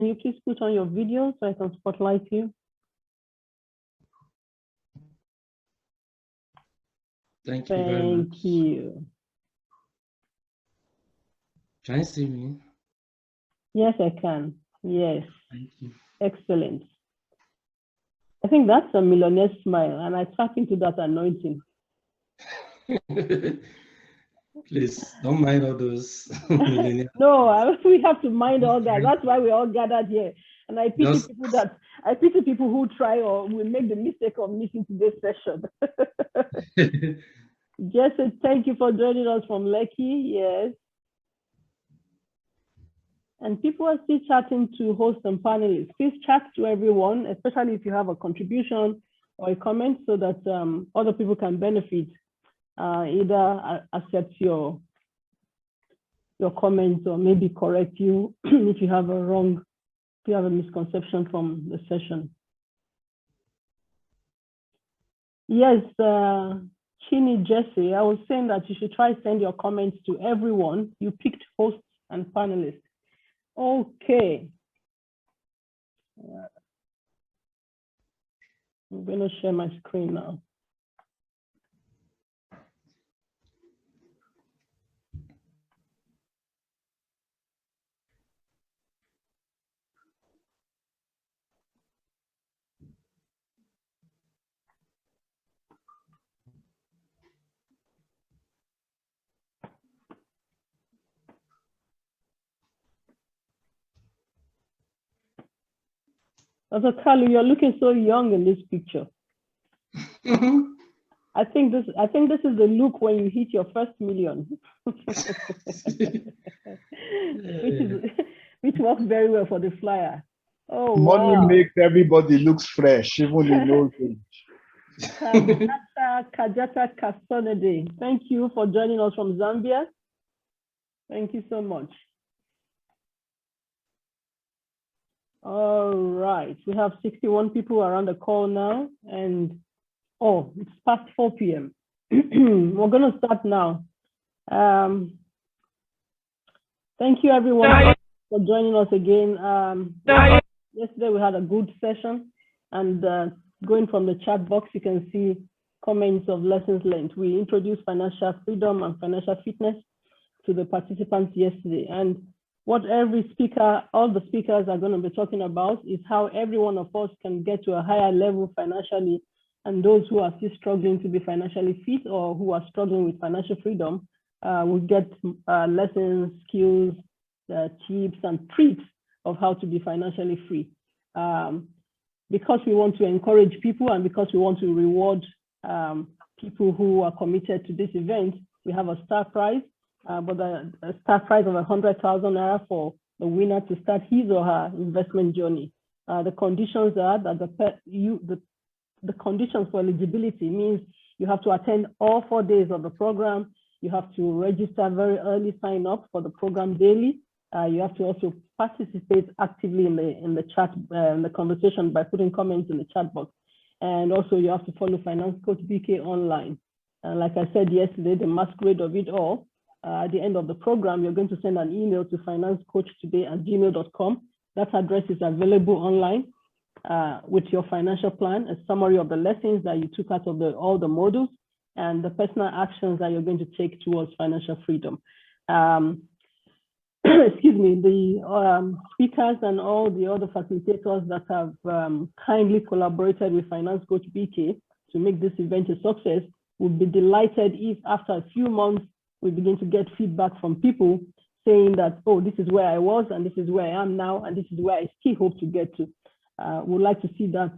you please put on your video so I can spotlight you? Thank you very much. Thank you. Can you see me? Yes, I can. Yes. Thank you. Excellent. I think that's a millionaire smile, and I tap into that anointing. Please don't mind all those. No, we have to mind all that. That's why we all gathered here. And I pity people who try or will make the mistake of missing today's session. Jesse, thank you for joining us from Lekki. Yes. And people are still chatting to hosts and panelists. Please chat to everyone, especially if you have a contribution or a comment, so that other people can benefit. Either accept your comments or maybe correct you if you have a misconception from the session. Yes, Chini Jesse, I was saying that you should try send your comments to everyone. You picked hosts and panelists. Okay. I'm going to share my screen now. Dr. Kalu, you're looking so young in this picture. I think this is the look when you hit your first million, which works very well for the flyer. Oh, money wow. makes everybody looks fresh, even in old age. Kajata Kasonede, thank you for joining us from Zambia. Thank you so much. All right, we have 61 people around the call now, and oh, it's past 4 p.m. We're going to start now. Thank you, everyone, for joining us again. Yesterday, we had a good session, and going from the chat box, you can see comments of lessons learned. We introduced financial freedom and financial fitness to the participants yesterday. And what every speaker, all the speakers are going to be talking about is how every one of us can get to a higher level financially, and those who are still struggling to be financially fit or who are struggling with financial freedom will get lessons, skills, tips, and tricks of how to be financially free. Because we want to encourage people and because we want to reward people who are committed to this event, we have a star prize. But a start price of 100,000 naira for the winner to start his or her investment journey. The conditions are that the conditions for eligibility means you have to attend all 4 days of the program. You have to register very early, sign up for the program daily. You have to also participate actively in the chat, in the conversation by putting comments in the chat box. And also you have to follow Finance Coach BK online. And like I said yesterday, the masquerade of it all. At the end of the program, you're going to send an email to financecoachtoday@gmail.com. That address is available online with your financial plan, a summary of the lessons that you took out of all the modules, and the personal actions that you're going to take towards financial freedom. Excuse me, the speakers and all the other facilitators that have kindly collaborated with Finance Coach BK to make this event a success would be delighted if after a few months, we begin to get feedback from people saying that, oh, this is where I was and this is where I am now and this is where I still hope to get to. We'd like to see that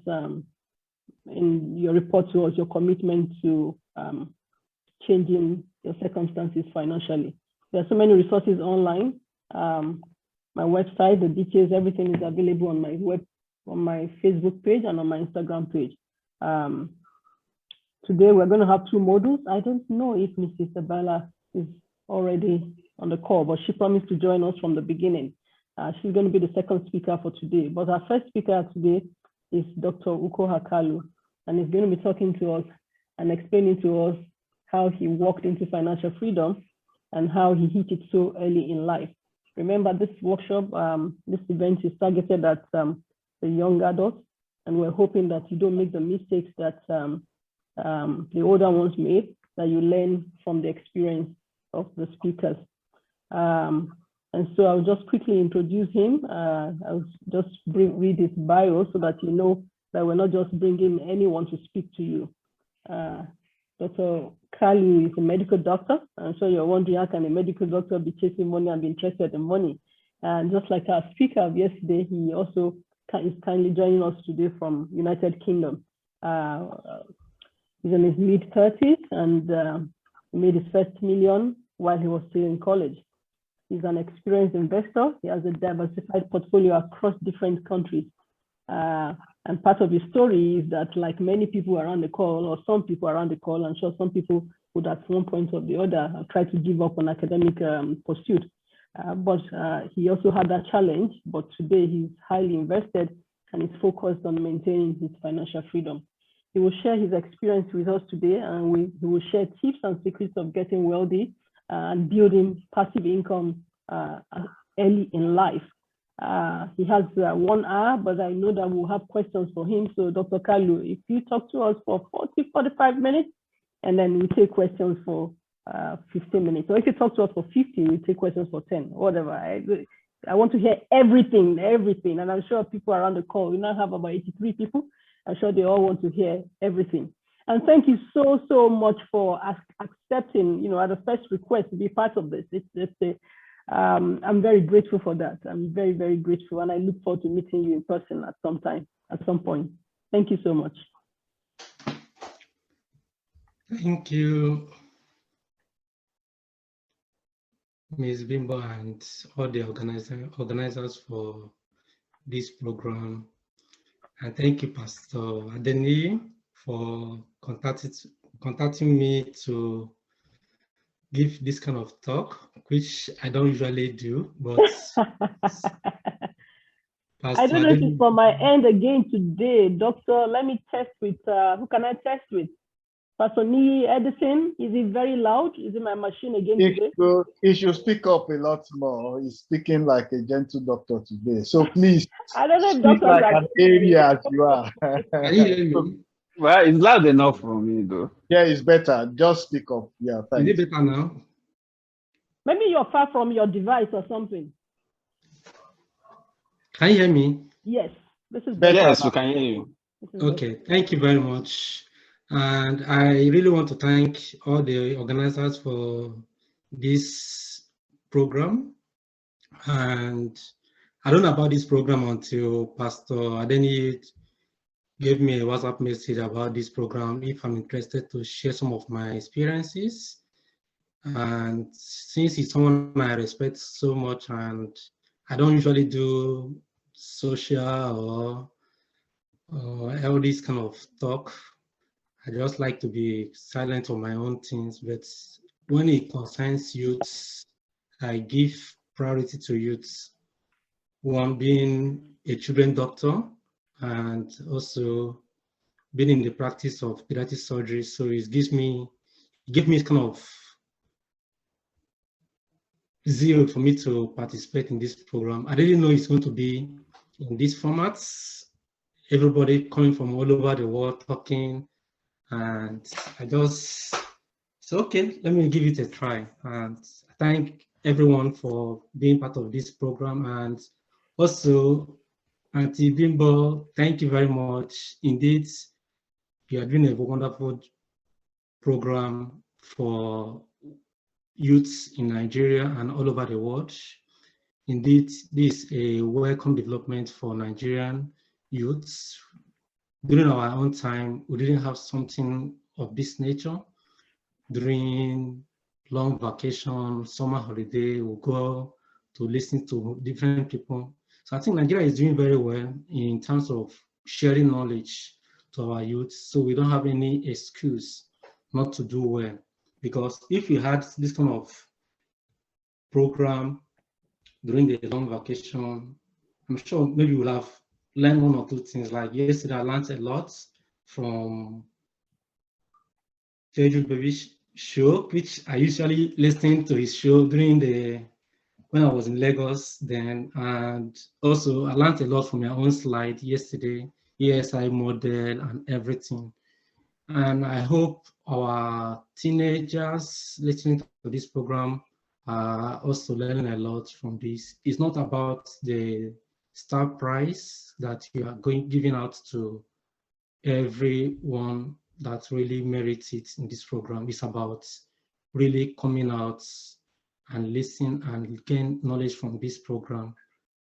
in your report to us, your commitment to changing your circumstances financially. There are so many resources online. My website, the details, everything is available on my Facebook page and on my Instagram page. Today we're going to have 2 modules. I don't know if Mrs. Sabala is already on the call, but she promised to join us from the beginning. She's going to be the second speaker for today, but our first speaker today is Dr. Ukoha Kalu, and he's going to be talking to us and explaining to us how he walked into financial freedom and how he hit it so early in life. Remember, this workshop, this event is targeted at the young adults, and we're hoping that you don't make the mistakes that the older ones made, that you learn from the experience of the speakers. And so I'll just quickly introduce him. I'll just read his bio so that you know that we're not just bringing anyone to speak to you. Dr. Kalu is a medical doctor. I'm sure you're wondering, how can a medical doctor be chasing money and be interested in money? And just like our speaker of yesterday, he also is kindly joining us today from United Kingdom. He's in his mid-30s and he made his first million while he was still in college. He's an experienced investor. He has a diversified portfolio across different countries. And part of his story is that, like many people around the call, or some people around the call, I'm sure some people would at one point or the other have tried to give up on academic pursuit. But he also had that challenge, but today he's highly invested and is focused on maintaining his financial freedom. He will share his experience with us today, and he will share tips and secrets of getting wealthy and building passive income early in life. He has 1 hour, but I know that we'll have questions for him. So Dr. Kalu, if you talk to us for 40, 45 minutes, and then we take questions for 15 minutes. Or if you talk to us for 50, we take questions for 10, whatever. I want to hear everything. And I'm sure people around the call, we now have about 83 people. I'm sure they all want to hear everything. And thank you so much for accepting, at the first request to be part of this. I'm very grateful for that. I'm very, very grateful. And I look forward to meeting you in person at some point. Thank you so much. Thank you, Ms. Bimbo, and all the organizers for this program. And thank you, Pastor Adeni, for contacting me to give this kind of talk, which I don't usually do, but I don't know if it's from my end again today. Doctor, let me test with, who can I test with? Pastor Nee Edison, is it very loud? Is it my machine again today? He should speak up a lot more. He's speaking like a gentle doctor today. So please, I don't know if speak doctors like an area as you are. Can you hear me? Well, it's loud enough for me, though. Yeah, it's better. Just speak up. Yeah, thanks. Is it better now? Maybe you're far from your device or something. Can you hear me? Yes, this is better. Yes, we can hear you. Okay, thank you very much. And I really want to thank all the organizers for this program. And I don't know about this program until Pastor Adeni gave me a WhatsApp message about this program, if I'm interested to share some of my experiences. And since he's someone I respect so much, and I don't usually do social or all this kind of talk, I just like to be silent on my own things. But when it concerns youths, I give priority to youths. One being a children doctor, and also being in the practice of pediatric surgery. So it gives me kind of zeal for me to participate in this program. I didn't know it's going to be in these formats. Everybody coming from all over the world talking, and I just said, okay, let me give it a try. And thank everyone for being part of this program. And also, Auntie Bimbo, thank you very much. Indeed, you are doing a wonderful program for youths in Nigeria and all over the world. Indeed, this is a welcome development for Nigerian youths. During our own time, we didn't have something of this nature. During long vacation, summer holiday, we'll go to listen to different people. So I think Nigeria is doing very well in terms of sharing knowledge to our youth. So we don't have any excuse not to do well. Because if we had this kind of program during the long vacation, I'm sure maybe we'll have learned one or two things. Like yesterday, I learned a lot from Teju Baby's show, which I usually listen to his show during the when I was in Lagos then, and also I learned a lot from your own slide yesterday, ESI model and everything. And I hope our teenagers listening to this program are also learning a lot from this. It's not about the star prize that you are giving out to everyone that really merits it in this program. It's about really coming out and listen and gain knowledge from this program.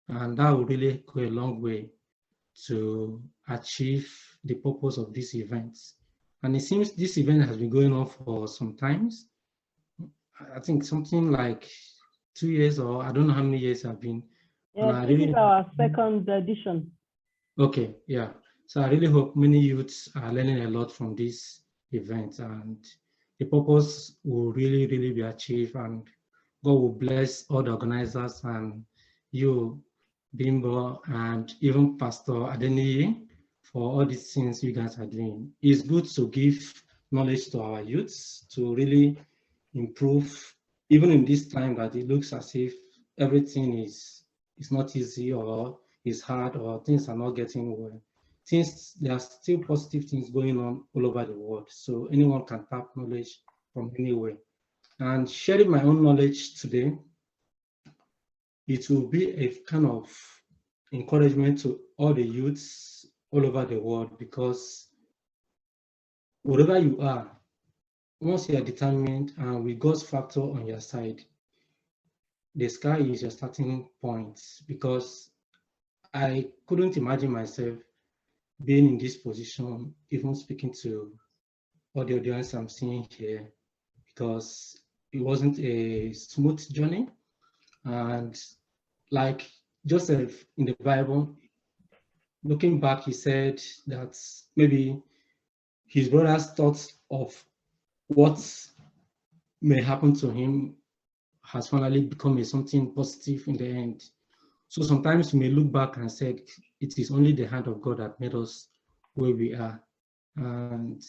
And that will really go a long way to achieve the purpose of this event. And it seems this event has been going on for some times. I think something like 2 years, or I don't know how many years have been. Yeah, this is our second edition. Okay, yeah. So I really hope many youths are learning a lot from this event, and the purpose will really, really be achieved, and God will bless all the organizers and you, Bimbo, and even Pastor Adeniyi for all these things you guys are doing. It's good to give knowledge to our youths to really improve, even in this time that it looks as if everything is not easy or is hard or things are not getting well. There are still positive things going on all over the world. So anyone can tap knowledge from anywhere. And sharing my own knowledge today, it will be a kind of encouragement to all the youths all over the world, because wherever you are, once you are determined and with God's factor on your side, the sky is your starting point. Because I couldn't imagine myself being in this position, even speaking to all the audience I'm seeing here, because it wasn't a smooth journey. And like Joseph in the Bible, looking back, he said that maybe his brothers thought of what may happen to him has finally become something positive in the end. So sometimes you may look back and say, it is only the hand of God that made us where we are. And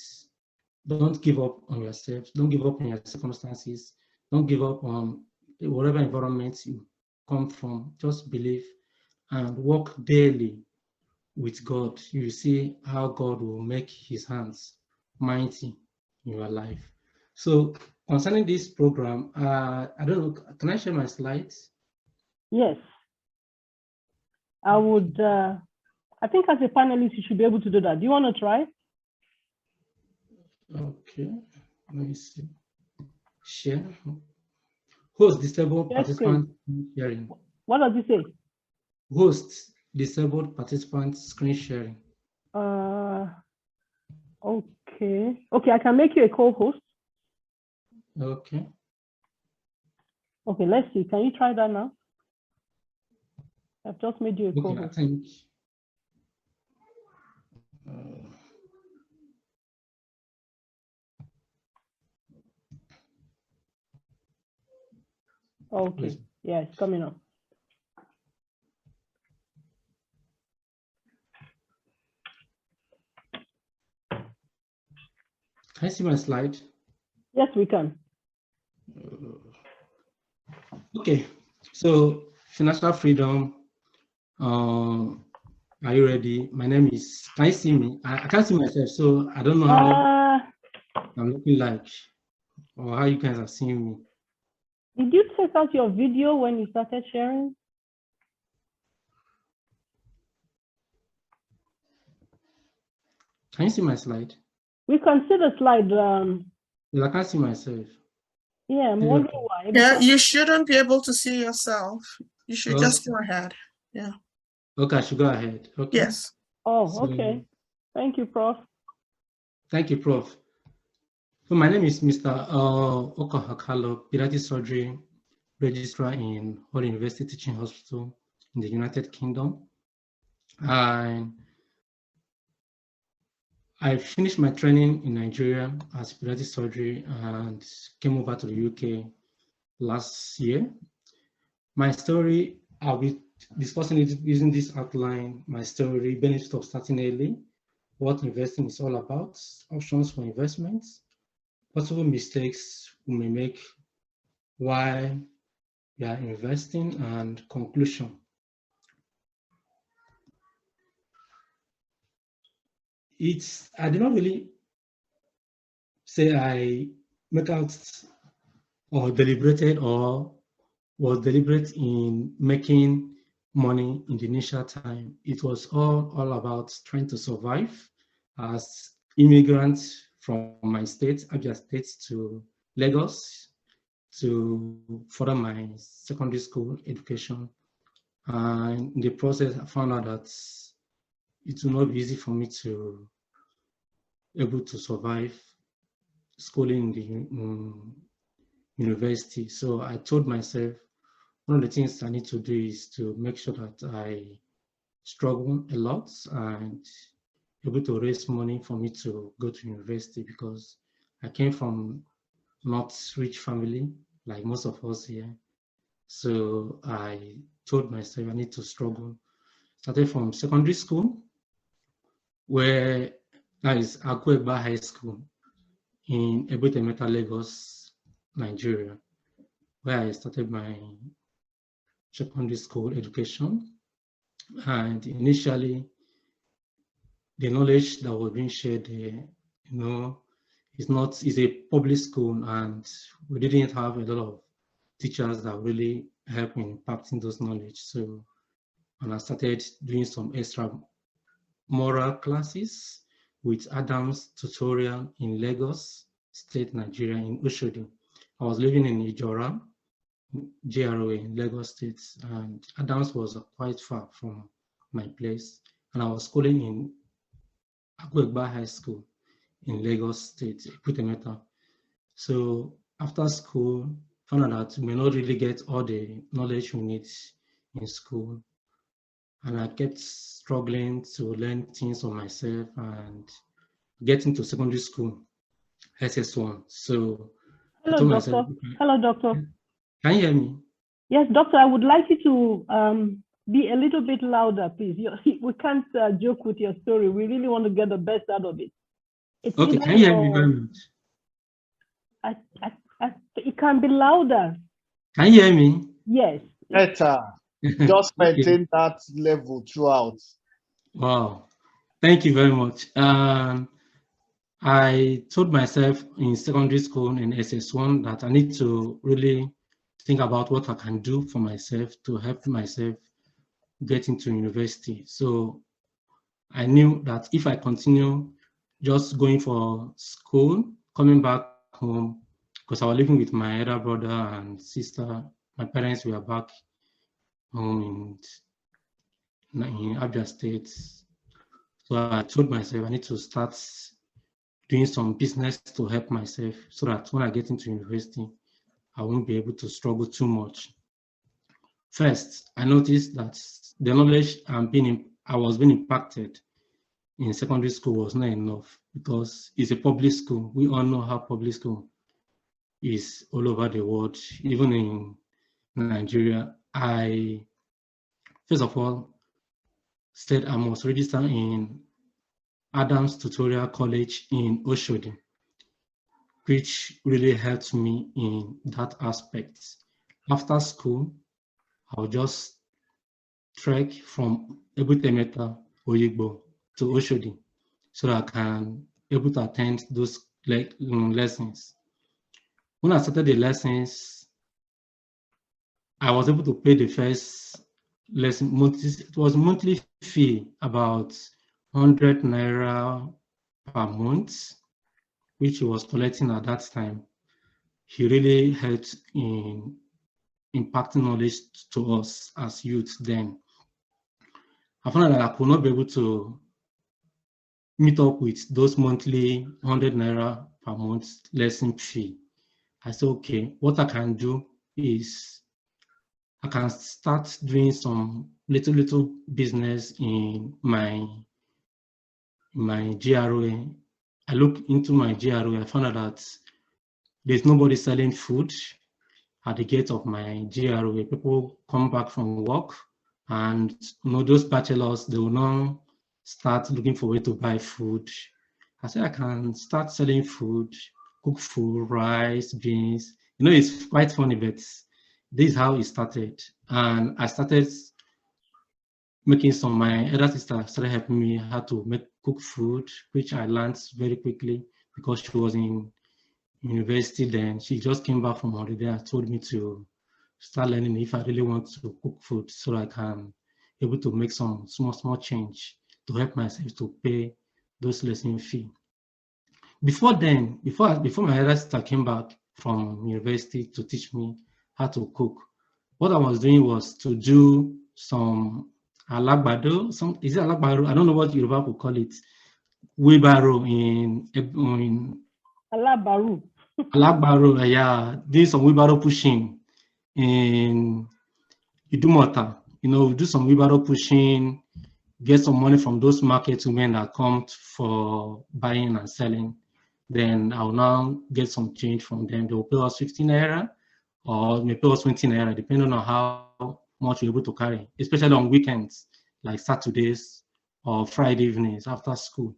don't give up on yourself. Don't give up on your circumstances. Don't give up on whatever environment you come from. Just believe and work daily with God. You see how God will make his hands mighty in your life. So concerning this program, I don't know, can I share my slides? Yes. I would, I think as a panelist, you should be able to do that. Do you want to try? Okay, let me see. Share. Host disabled participant sharing. What does it say? Host disabled participant screen sharing. Okay. Okay, I can make you a co-host. Okay. Okay, let's see. Can you try that now? I've just made you a co-host. I think. Okay. Yeah, it's coming up. Can I see my slide? Yes, we can. Okay, so financial freedom. Are you ready? My name is, can you see me? I can't see myself, so I don't know how I'm looking like or how you guys are seeing me. Did you take out your video when you started sharing? Can you see my slide? We can see the slide. Well, I can't see myself. Yeah, I'm wondering why. Yeah, you shouldn't be able to see yourself. You should just go ahead. Yeah. Okay, I should go ahead. Okay. Yes. Oh, so, okay. Thank you, Prof. Thank you, Prof. So my name is Mr. Ukoha Kalu, pediatric surgery registrar in Holy University Teaching Hospital in the United Kingdom. I finished my training in Nigeria as pediatric surgery and came over to the UK last year. My story, I'll be discussing it using this outline, my story, benefits of starting early, what investing is all about, options for investments, possible mistakes we may make, why yeah, investing and conclusion. I did not really say I make out or deliberated or was deliberate in making money in the initial time. It was all about trying to survive as immigrants from my state, Abia State, to Lagos to further my secondary school education. And in the process, I found out that it will not be easy for me to able to survive schooling in the university. So I told myself, one of the things I need to do is to make sure that I struggle a lot and able to raise money for me to go to university, because I came from not rich family like most of us here. So I told myself I need to struggle. Started from secondary school, where that is Agwu High School in Ebutemeta, Lagos, Nigeria, where I started my secondary school education. And initially, the knowledge that was being shared there, it's a public school, and we didn't have a lot of teachers that really help in impacting those knowledge. So, and I started doing some extra moral classes with Adam's tutorial in Lagos State, Nigeria, in Oshodi. I was living in Ijora, GRA in Lagos State, and Adams was quite far from my place, and I was schooling in Agwu High School in Lagos State, Ebutemeta. So after school, found out that we may not really get all the knowledge we need in school, and I kept struggling to learn things on myself and get into secondary school, SS1. So I Hello, told doctor. myself, Hello, doctor. Can you hear me? Yes, doctor, I would like you to be a little bit louder, please. We can't joke with your story. We really want to get the best out of it. It's Okay, can you hear me very much? It can be louder. Can you hear me? Yes. Better. Just Okay. maintain that level throughout. Wow. Thank you very much. I told myself in secondary school in SS1 that I need to really think about what I can do for myself to help myself get into university. So I knew that if I continue just going for school, coming back home, because I was living with my elder brother and sister, my parents were back home in Abia State. So I told myself I need to start doing some business to help myself so that when I get into university, I won't be able to struggle too much. First, I noticed that the knowledge I was being impacted in secondary school was not enough, because it's a public school. We all know how public school is all over the world, even in Nigeria. I, first of all, said I must register in Adams Tutorial College in Oshodi, which really helped me in that aspect. After school, I'll just trek from Ebutemeta, Oyigbo to Oshodi so that I can able to attend those lessons. When I started the lessons, I was able to pay the first lesson. It was monthly fee, about 100 naira per month, which he was collecting at that time. He really helped in impacting knowledge to us as youth then. I found out that I could not be able to meet up with those monthly 100 naira per month lesson fee. I said, okay, what I can do is I can start doing some little business in my GRA. I looked into my GRA. I found out that there's nobody selling food at the gate of my GRA. People come back from work, and those bachelors, they will now start looking for a way to buy food. I said I can start selling food, cook food, rice, beans. It's quite funny, but this is how it started. And I started making some, my elder sister started helping me how to cook food, which I learned very quickly because she was in university then. She just came back from holiday and told me to start learning if I really want to cook food so I can be able to make some small change to help myself to pay those lesson fee. Before then, before my elder sister came back from university to teach me how to cook, what I was doing was to do some alagbado. Is it alagbado? I don't know what Yoruba would call it. Wheelbarrow in Alabaru. alagbado. Yeah, doing some wheelbarrow pushing in Idumota. You know, do some wheelbarrow pushing, get some money from those market women that come for buying and selling. Then I'll now get some change from them. They will pay us 15 naira or may pay us 20 naira, depending on how much we're able to carry, especially on weekends, like Saturdays or Friday evenings after school.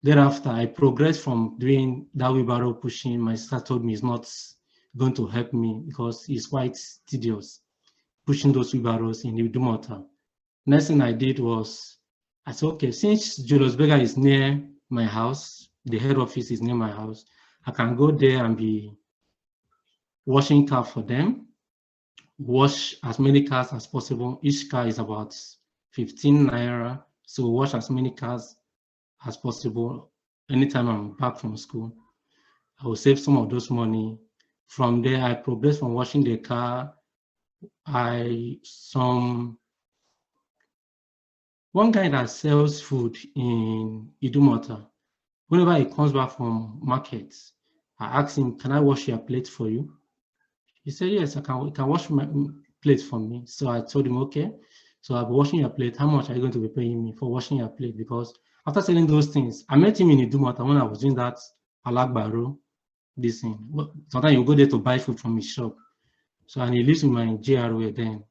Thereafter, I progressed from doing that wheelbarrow pushing. My sister told me it's not going to help me because it's quite tedious pushing those wheelbarrows in Udumota. Next thing I did was, I said, okay, since Julius Berger is near my house, the head office is near my house, I can go there and be washing cars for them, wash as many cars as possible. Each car is about 15 naira, so wash as many cars as possible. Anytime I'm back from school, I will save some of those money. From there, I progressed from washing the car. One guy that sells food in Idumota, whenever he comes back from market, I asked him, can I wash your plate for you? He said, yes, I can. You can wash my plate for me. So I told him, okay. So I'll be washing your plate. How much are you going to be paying me for washing your plate? Because after selling those things, I met him in Idumota when I was doing that alagbaro, this thing. Sometimes you go there to buy food from his shop. So, and he lives in my GRA then.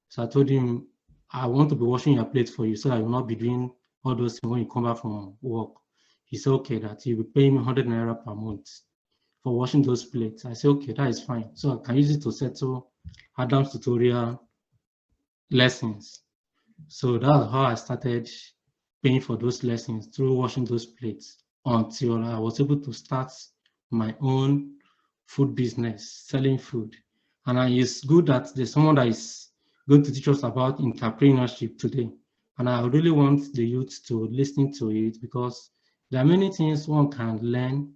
So I told him, I want to be washing your plate for you so that I will not be doing all those things when you come back from work. He said, okay, that he will pay me 100 naira per month for washing those plates. I said, okay, that is fine. So I can use it to settle Adam's tutorial lessons. So that's how I started paying for those lessons through washing those plates until I was able to start my own food business, selling food. And it's good that there's someone that is going to teach us about entrepreneurship today. And I really want the youth to listen to it because there are many things one can learn.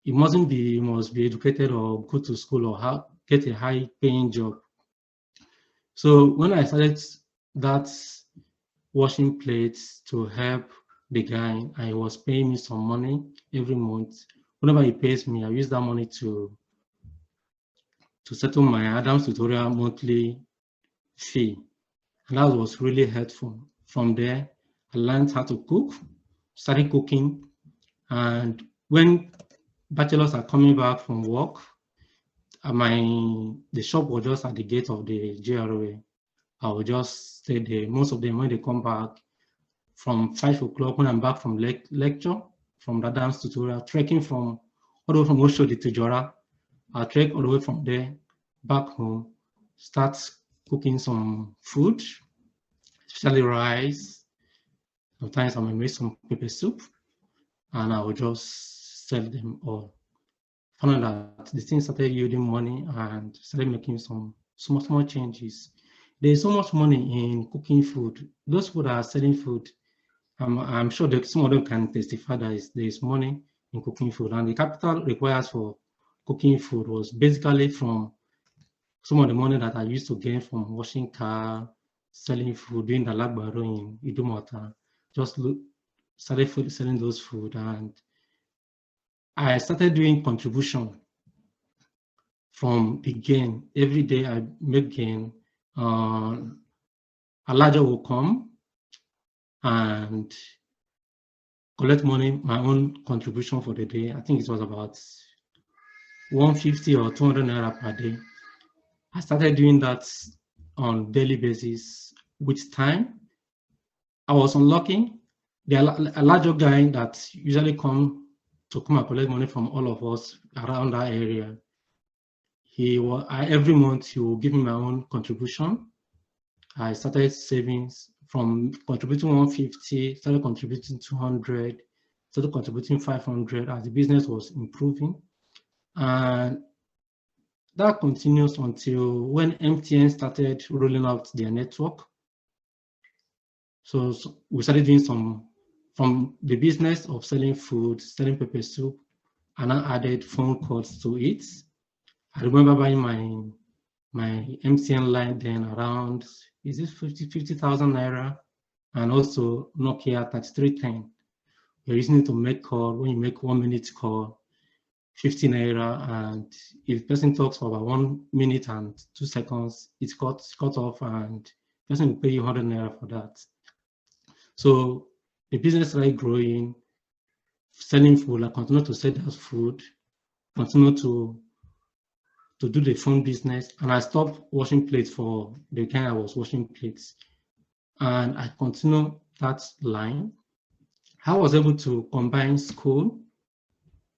It mustn't be, you must be educated or go to school or get a high paying job. So when I started that washing plates to help the guy, I was paying me some money every month. Whenever he pays me, I use that money to settle my Adam's tutorial monthly fee. And that was really helpful. From there, I learned how to cook, started cooking. And when bachelors are coming back from work, the shop was just at the gate of the GRA. I will just stay there. Most of them, when they come back from 5 o'clock, when I'm back from lecture, from the dance tutorial, trekking all the way from Oshodi to Jora, I'll trek all the way from there back home, start cooking some food, especially rice. Sometimes I might make some pepper soup, and I will just sell them all. Found out that the thing started yielding money and started making some small changes. There's so much money in cooking food. Those people that are selling food, I'm sure that some of them can testify that there's money in cooking food. And the capital required for cooking food was basically from some of the money that I used to gain from washing car, selling food, doing the alagbaro in Idumota. Just started selling those food, and I started doing contribution from the gain. Every day I make gain. A larger will come and collect money, my own contribution for the day. I think it was about 150 or 200 naira per day. I started doing that on daily basis. With time, I was unlocking. A larger guy that usually come and collect money from all of us around that area. every month he will give me my own contribution. I started savings from contributing 150, started contributing 200, started contributing 500 as the business was improving. And that continues until when MTN started rolling out their network. So we started doing some, from the business of selling food, selling pepper soup, and I added phone calls to it. I remember buying my MTN line then around, is it 50,000 naira? And also Nokia 3310. You're using it to make call. When you make 1 minute call, 50 naira, and if the person talks for about 1 minute and 2 seconds, it's cut off, and the person will pay you 100 naira for that. So the business started growing, selling food. I continued to sell that food, continued to do the phone business, and I stopped washing plates for the time I was washing plates. And I continued that line. I was able to combine school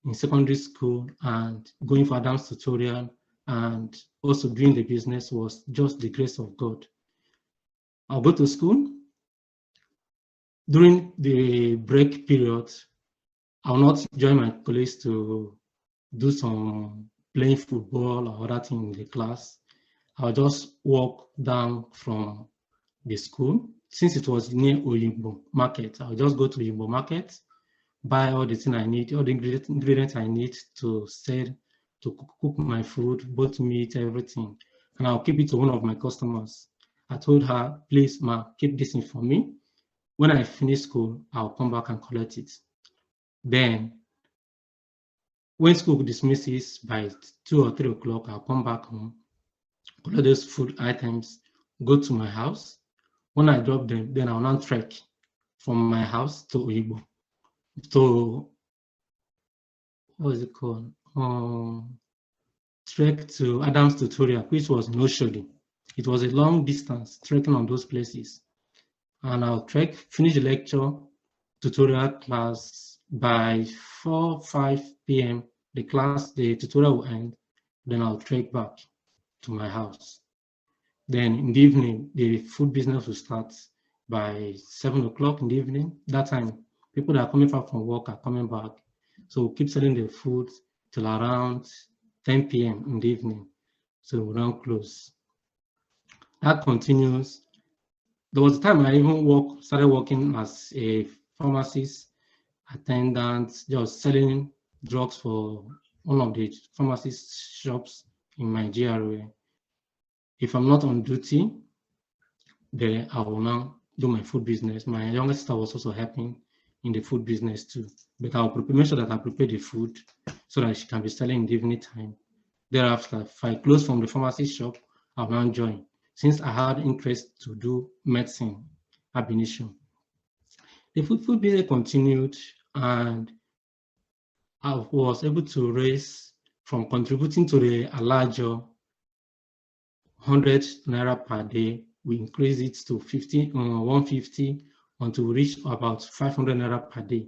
in secondary school and going for advanced tutorial, and also doing the business was just the grace of God. I'll go to school. During the break period, I'll not join my colleagues to do some playing football or other thing in the class. I'll just walk down from the school. Since it was near Oyinbo market, I'll just go to Oyinbo market, buy all the things I need, all the ingredients I need to sell, to cook my food, both meat, everything. And I'll keep it to one of my customers. I told her, please, ma, keep this in for me. When I finish school, I'll come back and collect it. Then, when school dismisses by 2 or 3 o'clock, I'll come back home, collect those food items, go to my house. When I drop them, then I'll now trek from my house to Oyigbo. To, what is it called? Trek to Adam's tutorial, which was no showing. It was a long distance trekking on those places. And I'll trek, finish the lecture, tutorial class by 4-5 p.m. The tutorial will end. Then I'll trek back to my house. Then in the evening, the food business will start by 7 o'clock in the evening. That time, people that are coming back from work are coming back. So we'll keep selling the food till around 10 p.m. in the evening. So we'll now close. That continues. There was a time I even started working as a pharmacist attendant, just selling drugs for one of the pharmacist shops in my GRA. If I'm not on duty, then I will now do my food business. My younger sister was also helping in the food business too. But I'll make sure that I prepare the food so that she can be selling in the evening time. Thereafter, if I close from the pharmacy shop, I'll now join. Since I had interest to do medicine ab initio. The food business continued, and I was able to raise from contributing to a larger 100 naira per day. We increased it to 150 until we reached about 500 naira per day.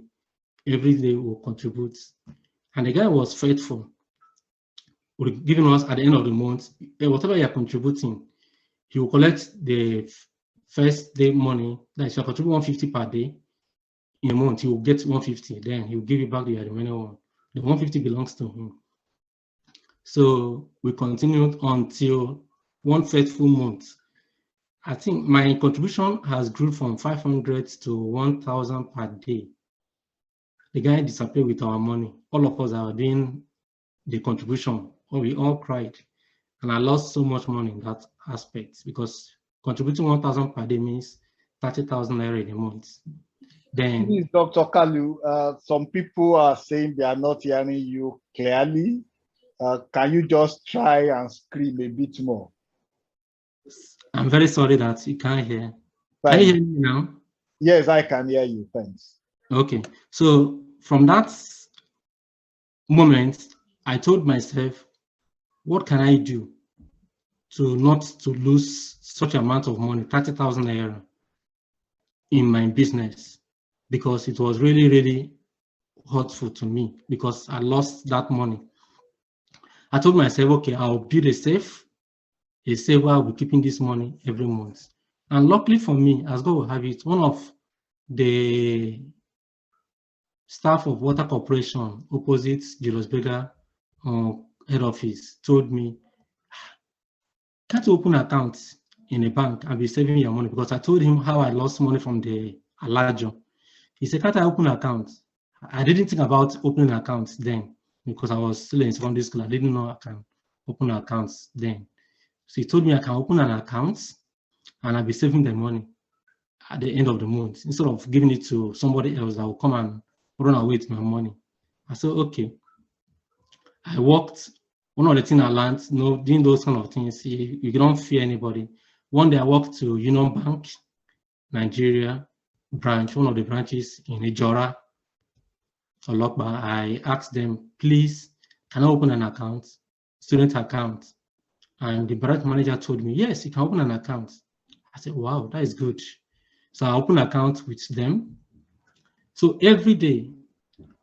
Every day we'll contribute. And the guy was faithful, giving us at the end of the month, whatever you're contributing, he will collect the first day money. That is, you contribute 150 per day. In a month, he will get 150. Then he will give you back the remaining one. The 150 belongs to him. So we continued until one faithful month. I think my contribution has grew from 500 to 1,000 per day. The guy disappeared with our money. All of us are doing the contribution. We all cried. And I lost so much money in that aspect because contributing 1,000 per day means 30,000 naira in a month. Then, please, Dr. Kalu, some people are saying they are not hearing you clearly. Can you just try and scream a bit more? I'm very sorry that you can't hear. Can you hear me now? Yes, I can hear you. Thanks. Okay. So from that moment, I told myself, what can I do to not to lose such amount of money, 30,000 naira, in my business? Because it was really, really hurtful to me because I lost that money. I told myself, okay, I'll build a safe where I'll be keeping this money every month. And luckily for me, as God will have it, one of the staff of Water Corporation opposite Julius Berger head office told me, can't you open accounts in a bank and be saving your money? Because I told him how I lost money from the Alajo. He said, can't I open accounts? I didn't think about opening accounts then because I was still in secondary school. I didn't know I can open accounts then. So he told me I can open an account and I'll be saving the money at the end of the month instead of giving it to somebody else that will come and run away with my money. I said, okay. I worked. One of the things I learned, doing those kind of things, you don't fear anybody. One day I walked to Union Bank, Nigeria branch, one of the branches in Ijora, Olokba. I asked them, please, can I open an account, student account? And the branch manager told me, yes, you can open an account. I said, wow, that is good. So I opened an account with them. So every day,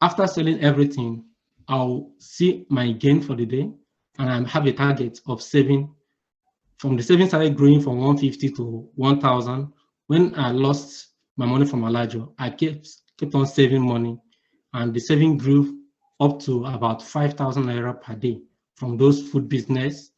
after selling everything, I'll see my gain for the day, and I have a target of saving. From the savings started growing from 150 to 1,000. When I lost my money from Alajo, I kept on saving money, and the saving grew up to about 5,000 naira per day from those food business.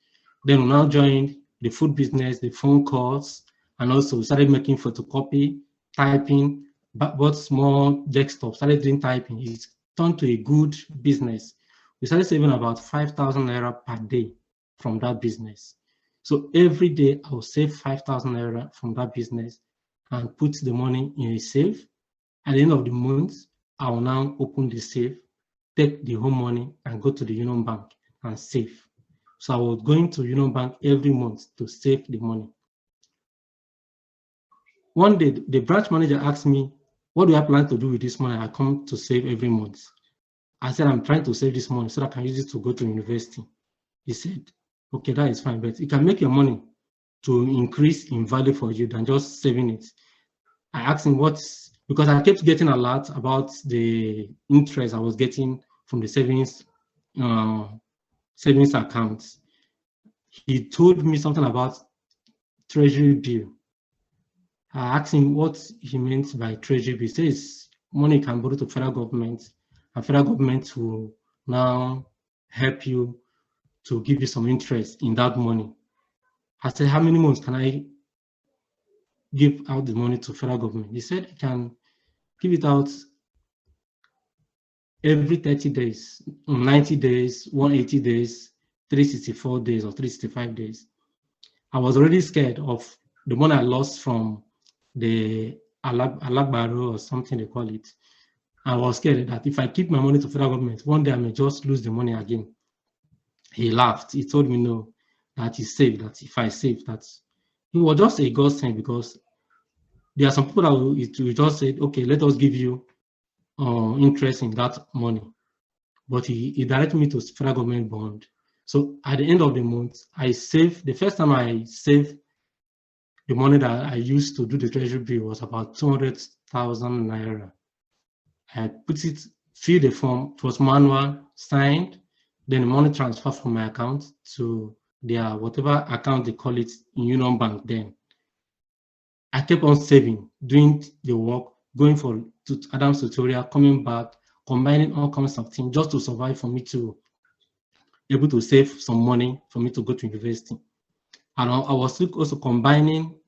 Then we now joined the food business, the phone calls, and also started making photocopy, typing, bought small desktop, started doing typing. It's turned to a good business. We started saving about 5,000 naira per day from that business. So every day I'll save 5,000 naira from that business and put the money in a safe. At the end of the month, I will now open the safe, take the whole money and go to the Union Bank and save. So I was going to Union Bank every month to save the money. One day, the branch manager asked me, what do I plan to do with this money I come to save every month? I said, I'm trying to save this money so that I can use it to go to university. He said, okay, that is fine, but it can make your money to increase in value for you than just saving it. I asked him because I kept getting alerts about the interest I was getting from the savings accounts. He told me something about treasury bill. I asked him what he meant by treasury bill. He says money can borrow to federal government, and federal government will now help you to give you some interest in that money. I said, how many months can I give out the money to federal government? He said, I can give it out every 30 days, 90 days, 180 days, 364 days, or 365 days. I was already scared of the money I lost from the Alagbaro or something they call it. I was scared that if I keep my money to federal government, one day I may just lose the money again. He laughed. He told me no, that he's safe, that if I save, that it was just a godsend because there are some people that will just say, okay, let us give you interest in that money. But he directed me to federal government bond. So at the end of the month, I saved, the first time I saved the money that I used to do the treasury bill was about 200,000 naira. I put it, filled the form, it was manual, signed, then the money transferred from my account to their whatever account they call it in Union Bank then. I kept on saving, doing the work, going for Adam's tutorial, coming back, combining all kinds of things just to survive for me to be able to save some money for me to go to university. And I was also combining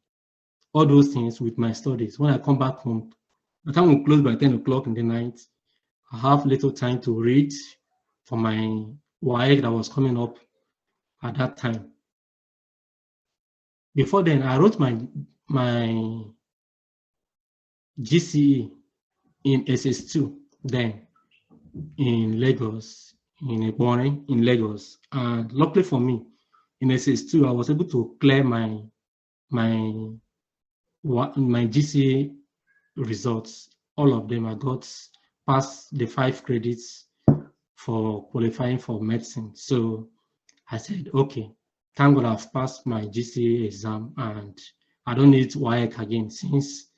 all those things with my studies. When I come back home, the time will close by 10 o'clock in the night. I have little time to read for my WAEC that was coming up at that time. Before then, I wrote my GCE in SS2 then in Lagos, in Ebonyi, in Lagos. And luckily for me, in SS2, I was able to clear my GCE results. All of them, I got past the 5 credits for qualifying for medicine. So I said, okay, thank God I've passed my GCE exam and I don't need WAEC again since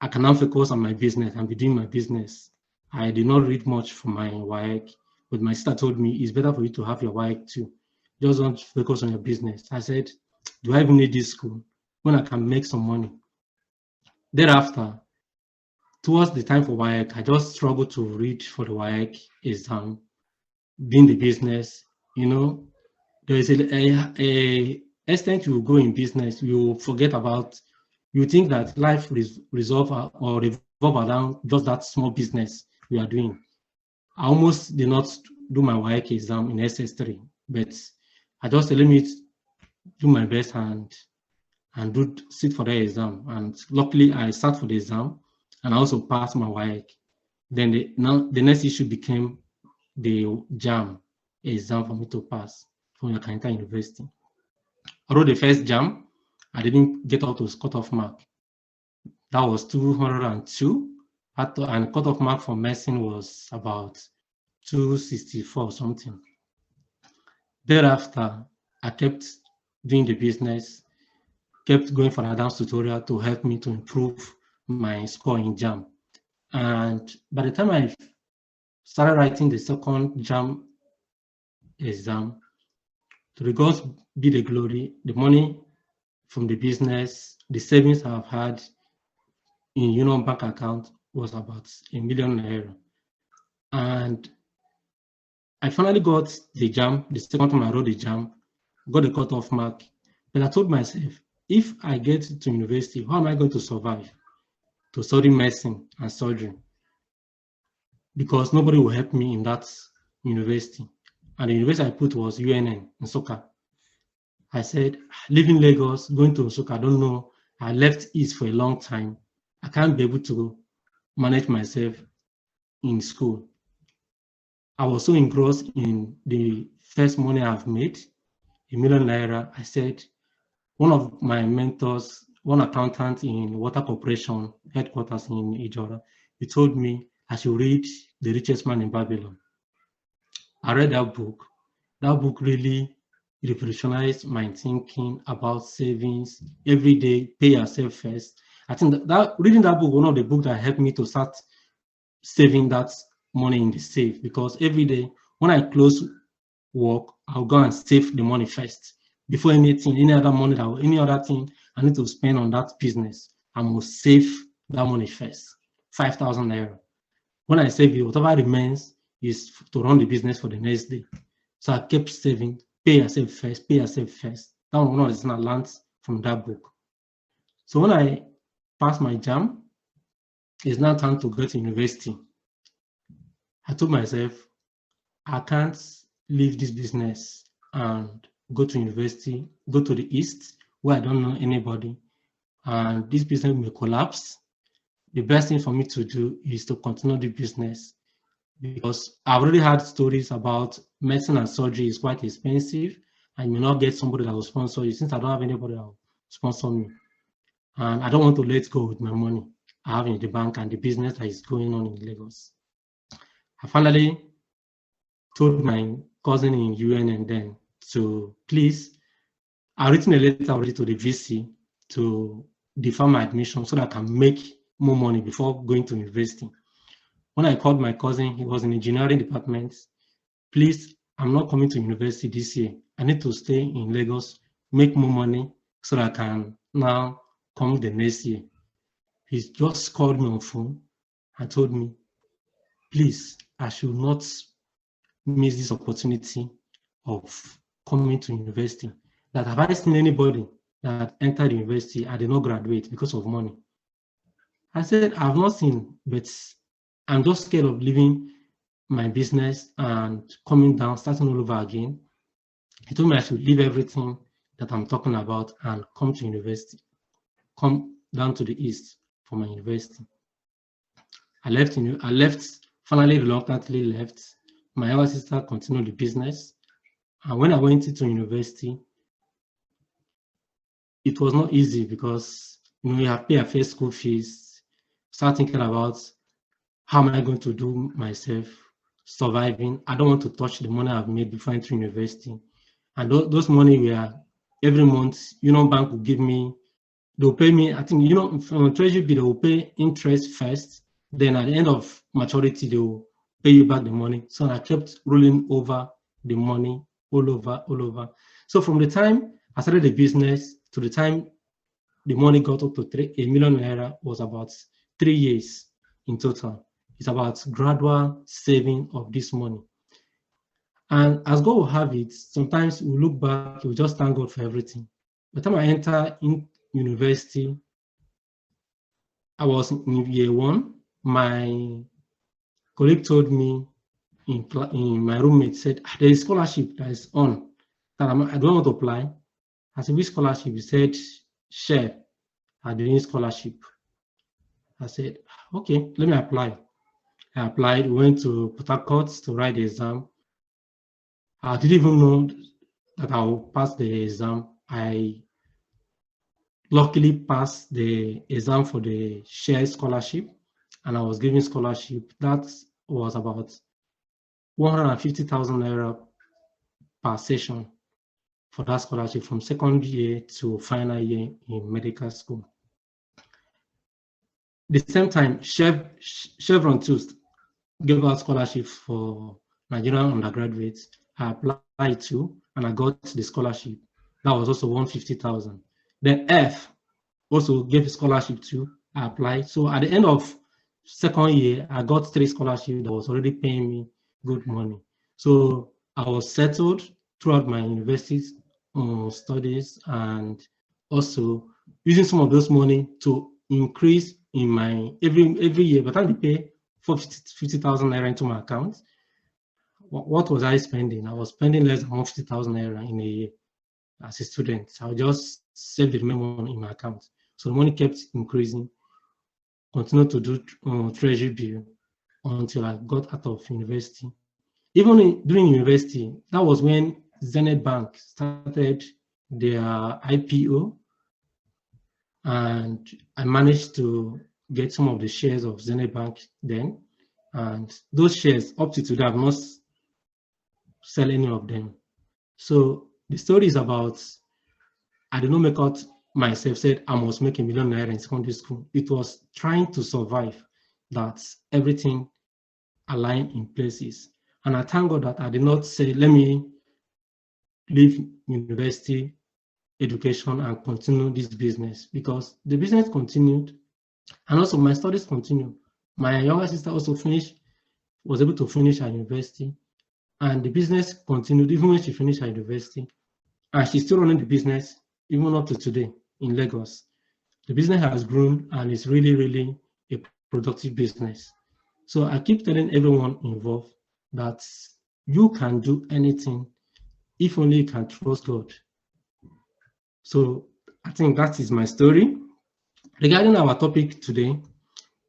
I can now focus on my business and be doing my business. I did not read much for my WAEC, But my sister told me it's better for you to have your WAEC too. Just don't focus on your business. I said, do I even need this school when I can make some money? Thereafter, towards the time for WAEC, I just struggled to read for the WAEC exam, being the business. You know, there is a extent you go in business, you forget about, you think that life revolve around just that small business we are doing. I almost did not do my WAEC exam in SS3, but I just let me do my best and sit for the exam. And luckily, I sat for the exam and I also passed my WAEC. Then the next issue became the JAM exam for me to pass from Yakanita University. I wrote the first JAM. I didn't get up to cutoff mark. That was 202. And cutoff mark for medicine was about 264 something. Thereafter, I kept doing the business, kept going for advanced tutorial to help me to improve my score in JAM. And by the time I started writing the second JAM exam, to the gods be the glory, the money from the business, the savings I've had in Union Bank account was about ₦1 million. And I finally got the JAM, the second time I wrote the JAM, got the cutoff mark. But I told myself, if I get to university, how am I going to survive to study medicine and surgery? Because nobody will help me in that university. And the university I put was UNN, Nsukka. I said, leaving Lagos, going to Nsukka, I don't know. I left East for a long time. I can't be able to manage myself in school. I was so engrossed in the first money I've made, ₦1 million. I said, one of my mentors, one accountant in Water Corporation headquarters in Ijora, he told me I should read The Richest Man in Babylon. I read that book. That book really revolutionized my thinking about savings. Every day, pay yourself first. I think that reading that book, one of the books that helped me to start saving that money in the safe, because every day when I close work, I'll go and save the money first. Before anything, any other money, any other thing I need to spend on that business, I must save that money first, 5,000 naira. When I save it, whatever remains is to run the business for the next day. So I kept saving, pay yourself first, pay yourself first. That was one of the things I learned from that book. So when I passed my JAM, it's now time to go to university. I told myself, I can't leave this business and go to university, go to the East, where I don't know anybody, and this business may collapse. The best thing for me to do is to continue the business, because I've already had stories about medicine and surgery is quite expensive, and you may not get somebody that will sponsor you, since I don't have anybody that will sponsor me. And I don't want to let go with my money I have in the bank and the business that is going on in Lagos. I finally told my cousin in UNN then to please, I've written a letter already to the VC to defer my admission so that I can make more money before going to university. When I called my cousin, he was in engineering department. Please, I'm not coming to university this year. I need to stay in Lagos, make more money so that I can now come the next year. He just called me on phone and told me, please, I should not miss this opportunity of coming to university. That have I seen anybody that entered university and did not graduate because of money? I said, I've not seen, but I'm just scared of leaving my business and coming down, starting all over again. He told me I should leave everything that I'm talking about and come to university, come down to the East for my university. I left, finally reluctantly left. My elder sister continued the business. And when I went into university, it was not easy because you have to pay a first school fees, start thinking about how am I going to do myself, surviving. I don't want to touch the money I've made before entering university. And those money were every month, Bank will give me, they'll pay me, I think, from Treasury bill, they will pay interest first. Then at the end of maturity, they will pay you back the money. So I kept rolling over the money all over. So from the time I started the business to the time the money got up to 1 million naira was about 3 years in total. It's about gradual saving of this money. And as God will have it, sometimes we look back, we just thank God for everything. By the time I enter in university, I was in year 1. My colleague told me, in my roommate said, there is scholarship that is on. That I don't want to apply. I said, which scholarship? He said, share. I doing scholarship. I said, okay, let me apply. I applied, went to Port Harcourt to write the exam. I didn't even know that I will pass the exam. I luckily passed the exam for the share scholarship, and I was given scholarship. That was about 150,000 naira per session for that scholarship from second year to final year in medical school. The same time, Chevron too gave out scholarships for Nigerian undergraduates. I applied to, and I got the scholarship. That was also 150,000. Then F also gave a scholarship to. I applied. So at the end of second year, I got 3 scholarships that was already paying me good money. So I was settled throughout my university studies, and also using some of those money to increase in my every year. But I pay 50,000 naira into my account. What was I spending? I was spending less than 150,000 naira in a year as a student. I would just save the remaining money in my account. So the money kept increasing, continued to do treasury bill until I got out of university. Even during university, that was when Zenith Bank started their IPO, and I managed to get some of the shares of Zenith Bank then. And those shares, up to today, I've not sell any of them. So the story is about, I did not make out myself, said I must make 1 million naira in secondary school. It was trying to survive that everything aligned in places. And I thank God that I did not say, let me leave university education and continue this business, because the business continued and also my studies continued. My younger sister also was able to finish her university, and the business continued even when she finished her university, and she's still running the business even up to today in Lagos. The business has grown and it's really, really a productive business. So I keep telling everyone involved that you can do anything if only you can trust God. So I think that is my story. Regarding our topic today,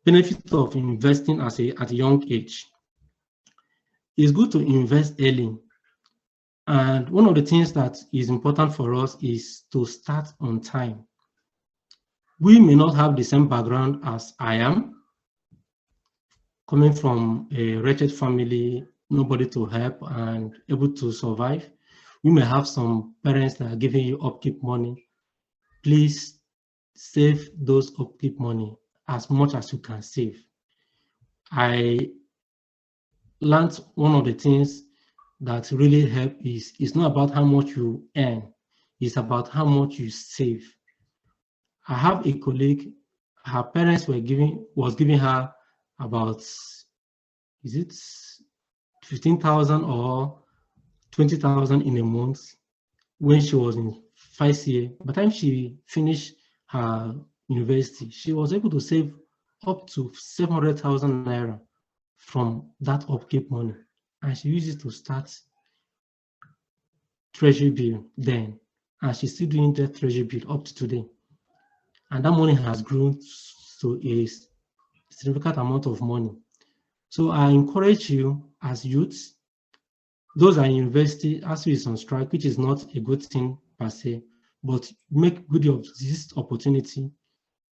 benefit of investing at a young age. It's good to invest early. And one of the things that is important for us is to start on time. We may not have the same background as I am, coming from a wretched family, nobody to help and able to survive. We may have some parents that are giving you upkeep money. Please save those upkeep money as much as you can save. I learned one of the things that really help is it's not about how much you earn, it's about how much you save. I have a colleague, her parents was giving her about, is it 15,000 or 20,000 in a month when she was in 5th year. By the time she finished her university, she was able to save up to 700,000 naira from that upkeep money, and she used it to start treasury bill then, and she's still doing that treasury bill up to today. And that money has grown to a significant amount of money. So I encourage you as youths, those are in university, as is on strike, which is not a good thing per se, but make good of this opportunity.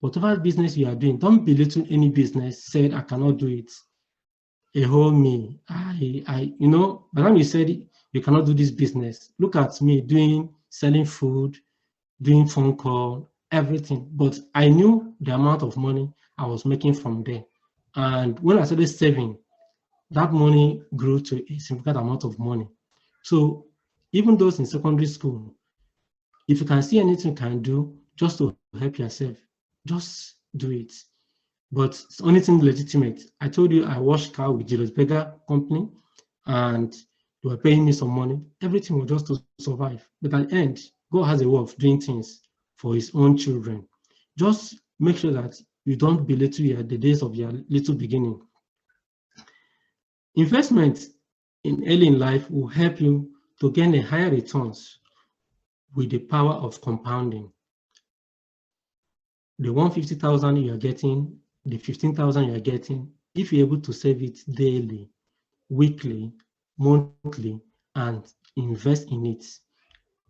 Whatever business you are doing, don't belittle any business, said I cannot do it. A whole me, by the time you said you cannot do this business, look at me selling food, doing phone call, everything. But I knew the amount of money I was making from there. And when I started saving, that money grew to a significant amount of money. So even those in secondary school, if you can see anything you can do just to help yourself, just do it. But it's anything legitimate. I told you I washed car with Julius Berger company and they were paying me some money. Everything was just to survive. But at the end, God has a way of doing things for his own children. Just make sure that you don't belittle the days of your little beginning. Investment in early in life will help you to gain a higher returns with the power of compounding. The 150,000 you are getting, the 15,000 you are getting, if you're able to save it daily, weekly, monthly, and invest in it,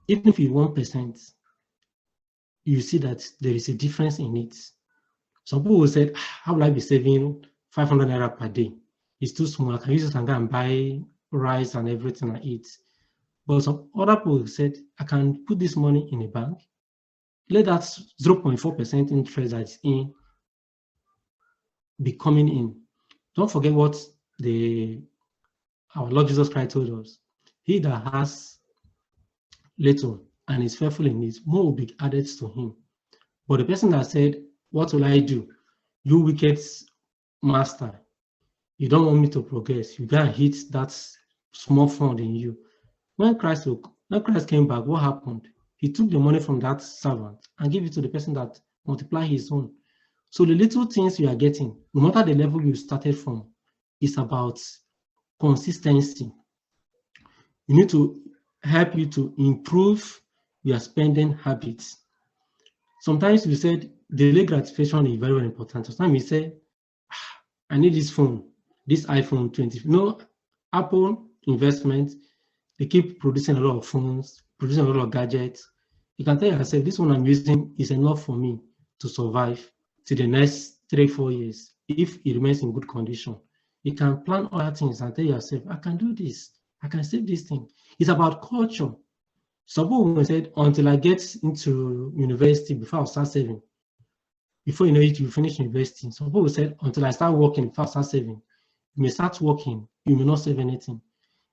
even if you 1%, you see that there is a difference in it. Some people will say, how will I be saving 500 naira per day? It's too small. I can use it and go and buy rice and everything I eat. But some other people said, I can put this money in a bank, let that 0.4% interest that's in be coming in. Don't forget what our Lord Jesus Christ told us. He that has little and is faithful in it, more will be added to him. But the person that said, what will I do? You wicked master, you don't want me to progress. You gotta hit that small fund in you. When Christ came back, what happened? He took the money from that servant and gave it to the person that multiplied his own. So the little things you are getting, no matter the level you started from, is about consistency. You need to help you to improve your spending habits. Sometimes we said delayed gratification is very, very important. Sometimes we say, I need this phone, this iPhone 20. No, Apple investment, they keep producing a lot of phones, producing a lot of gadgets. You can tell yourself, this one I'm using is enough for me to survive to the next 3-4 years if it remains in good condition. You can plan other things and tell yourself, I can do this, I can save this thing. It's about culture. Some people said, until I get into university before I start saving. Before you know it, you finish university. Some people said, until I start working before I start saving. You may start working, you may not save anything.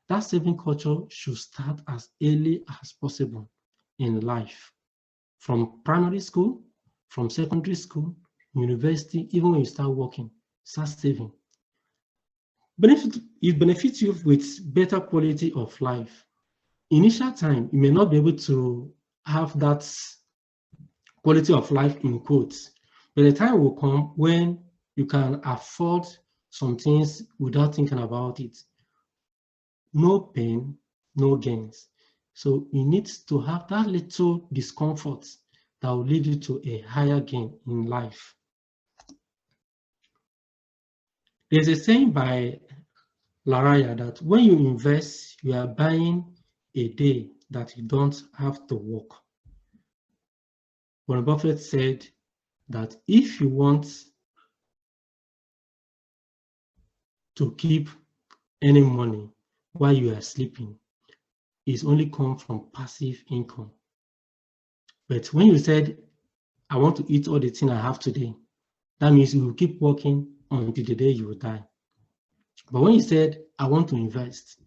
That saving culture should start as early as possible in life. From primary school, from secondary school, university, even when you start working, start saving. It benefits you with better quality of life. Initial time, you may not be able to have that quality of life in quotes, but the time will come when you can afford some things without thinking about it. No pain, no gains. So you need to have that little discomfort that will lead you to a higher gain in life. There's a saying by Laraya that when you invest, you are buying a day that you don't have to work. Warren Buffett said that if you want to keep any money while you are sleeping, it's only come from passive income. But when you said, I want to eat all the things I have today, that means you will keep working until the day you will die. But when you said, I want to invest,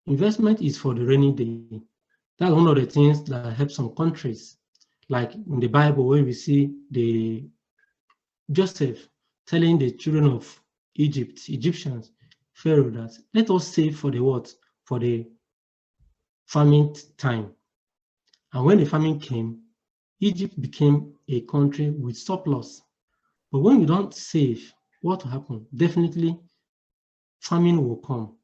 investment is for the rainy day. That's one of the things that help some countries. Like in the Bible, where we see Joseph telling the children of Egyptians, Pharaoh, that let us save for the what? For the famine time. And when the famine came, Egypt became a country with surplus. But when you don't save, what will happen? Definitely, famine will come.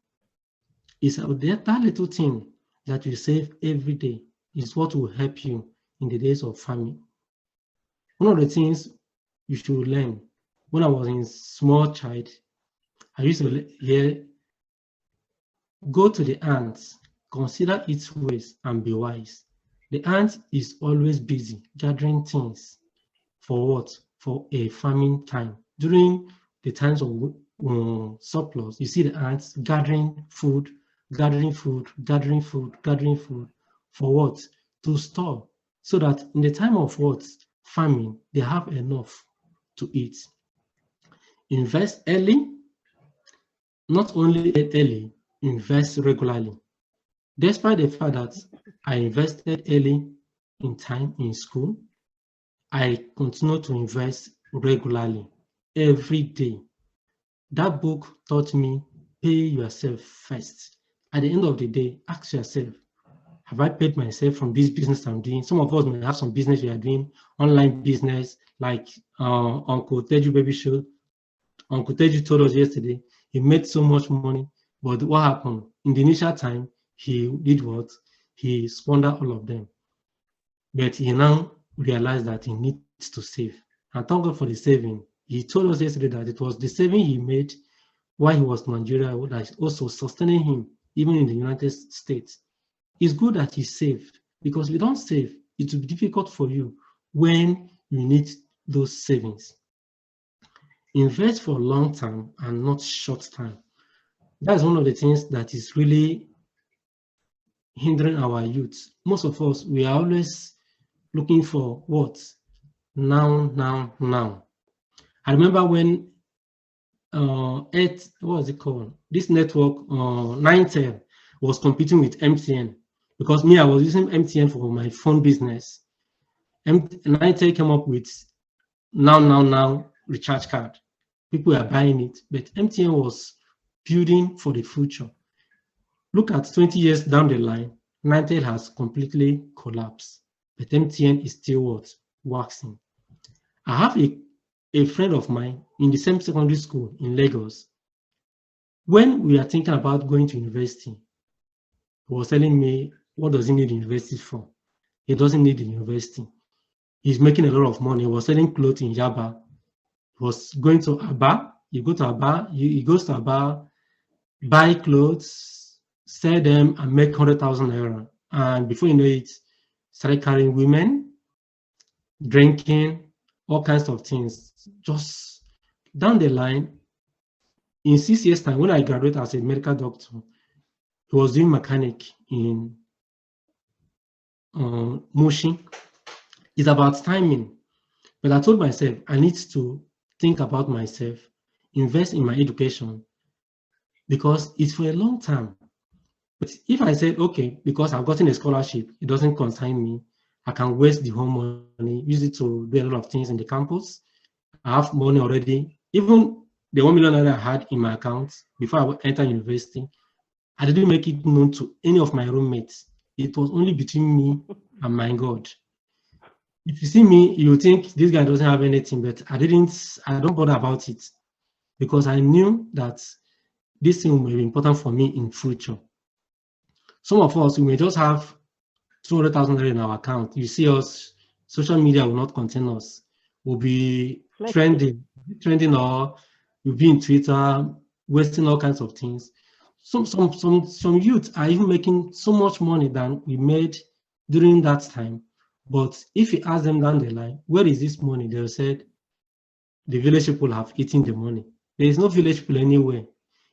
It's that little thing that you save every day is what will help you in the days of famine. One of the things you should learn, when I was in small child, I used to hear, go to the ants, consider its ways and be wise. The ant is always busy gathering things for what? For a famine time. During the times of surplus, you see the ants gathering food for what? To store, so that in the time of what? Famine, they have enough to eat. Invest early, not only early, invest regularly. Despite the fact that I invested early in time in school, I continue to invest regularly every day. That book taught me pay yourself first. At the end of the day, ask yourself, have I paid myself from this business I'm doing? Some of us may have some business we are doing, online business, like Uncle Teju Baby Show. Uncle Teju told us yesterday, he made so much money, but what happened? In the initial time, he did what? He squandered all of them. But he now realized that he needs to save. And thank God for the saving. He told us yesterday that it was the saving he made while he was in Nigeria that is also sustaining him, even in the United States. It's good that he saved, because if you don't save, it will be difficult for you when you need those savings. Invest for long term and not short term. That's one of the things that is really hindering our youth. Most of us, we are always looking for what? Now. I remember when what was it called? This network, Ninetel, was competing with MTN, because me, I was using MTN for my phone business. Ninetel came up with now recharge card. People are buying it, but MTN was building for the future. Look at 20 years down the line, Ninetel has completely collapsed, but MTN is still what? Waxing. I have a friend of mine in the same secondary school in Lagos. When we are thinking about going to university, he was telling me, what does he need university for? He doesn't need the university. He's making a lot of money. He was selling clothes in Yaba. He was going to Aba. He goes to Aba, buy clothes, sell them, and make 100,000 naira. And before you know it, started carrying women, drinking, all kinds of things. Just down the line, in 6 years' time, when I graduated as a medical doctor, he was doing mechanic in Moshi. It's about timing. But I told myself, I need to think about myself, invest in my education, because it's for a long time. But if I said, okay, because I've gotten a scholarship, it doesn't concern me, I can waste the whole money, use it to do a lot of things in the campus. I have money already. Even the 1 million naira I had in my account before I entered university, I didn't make it known to any of my roommates. It was only between me and my God. If you see me, you think this guy doesn't have anything, but I don't bother about it, because I knew that this thing will be important for me in future. Some of us, we may just have 200,000 in our account. You see us, social media will not contain us. We'll be trending, or we'll be in Twitter, wasting all kinds of things. Some youth are even making so much money than we made during that time. But if you ask them down the line, where is this money? They'll say, the village people have eaten the money. There is no village people anywhere.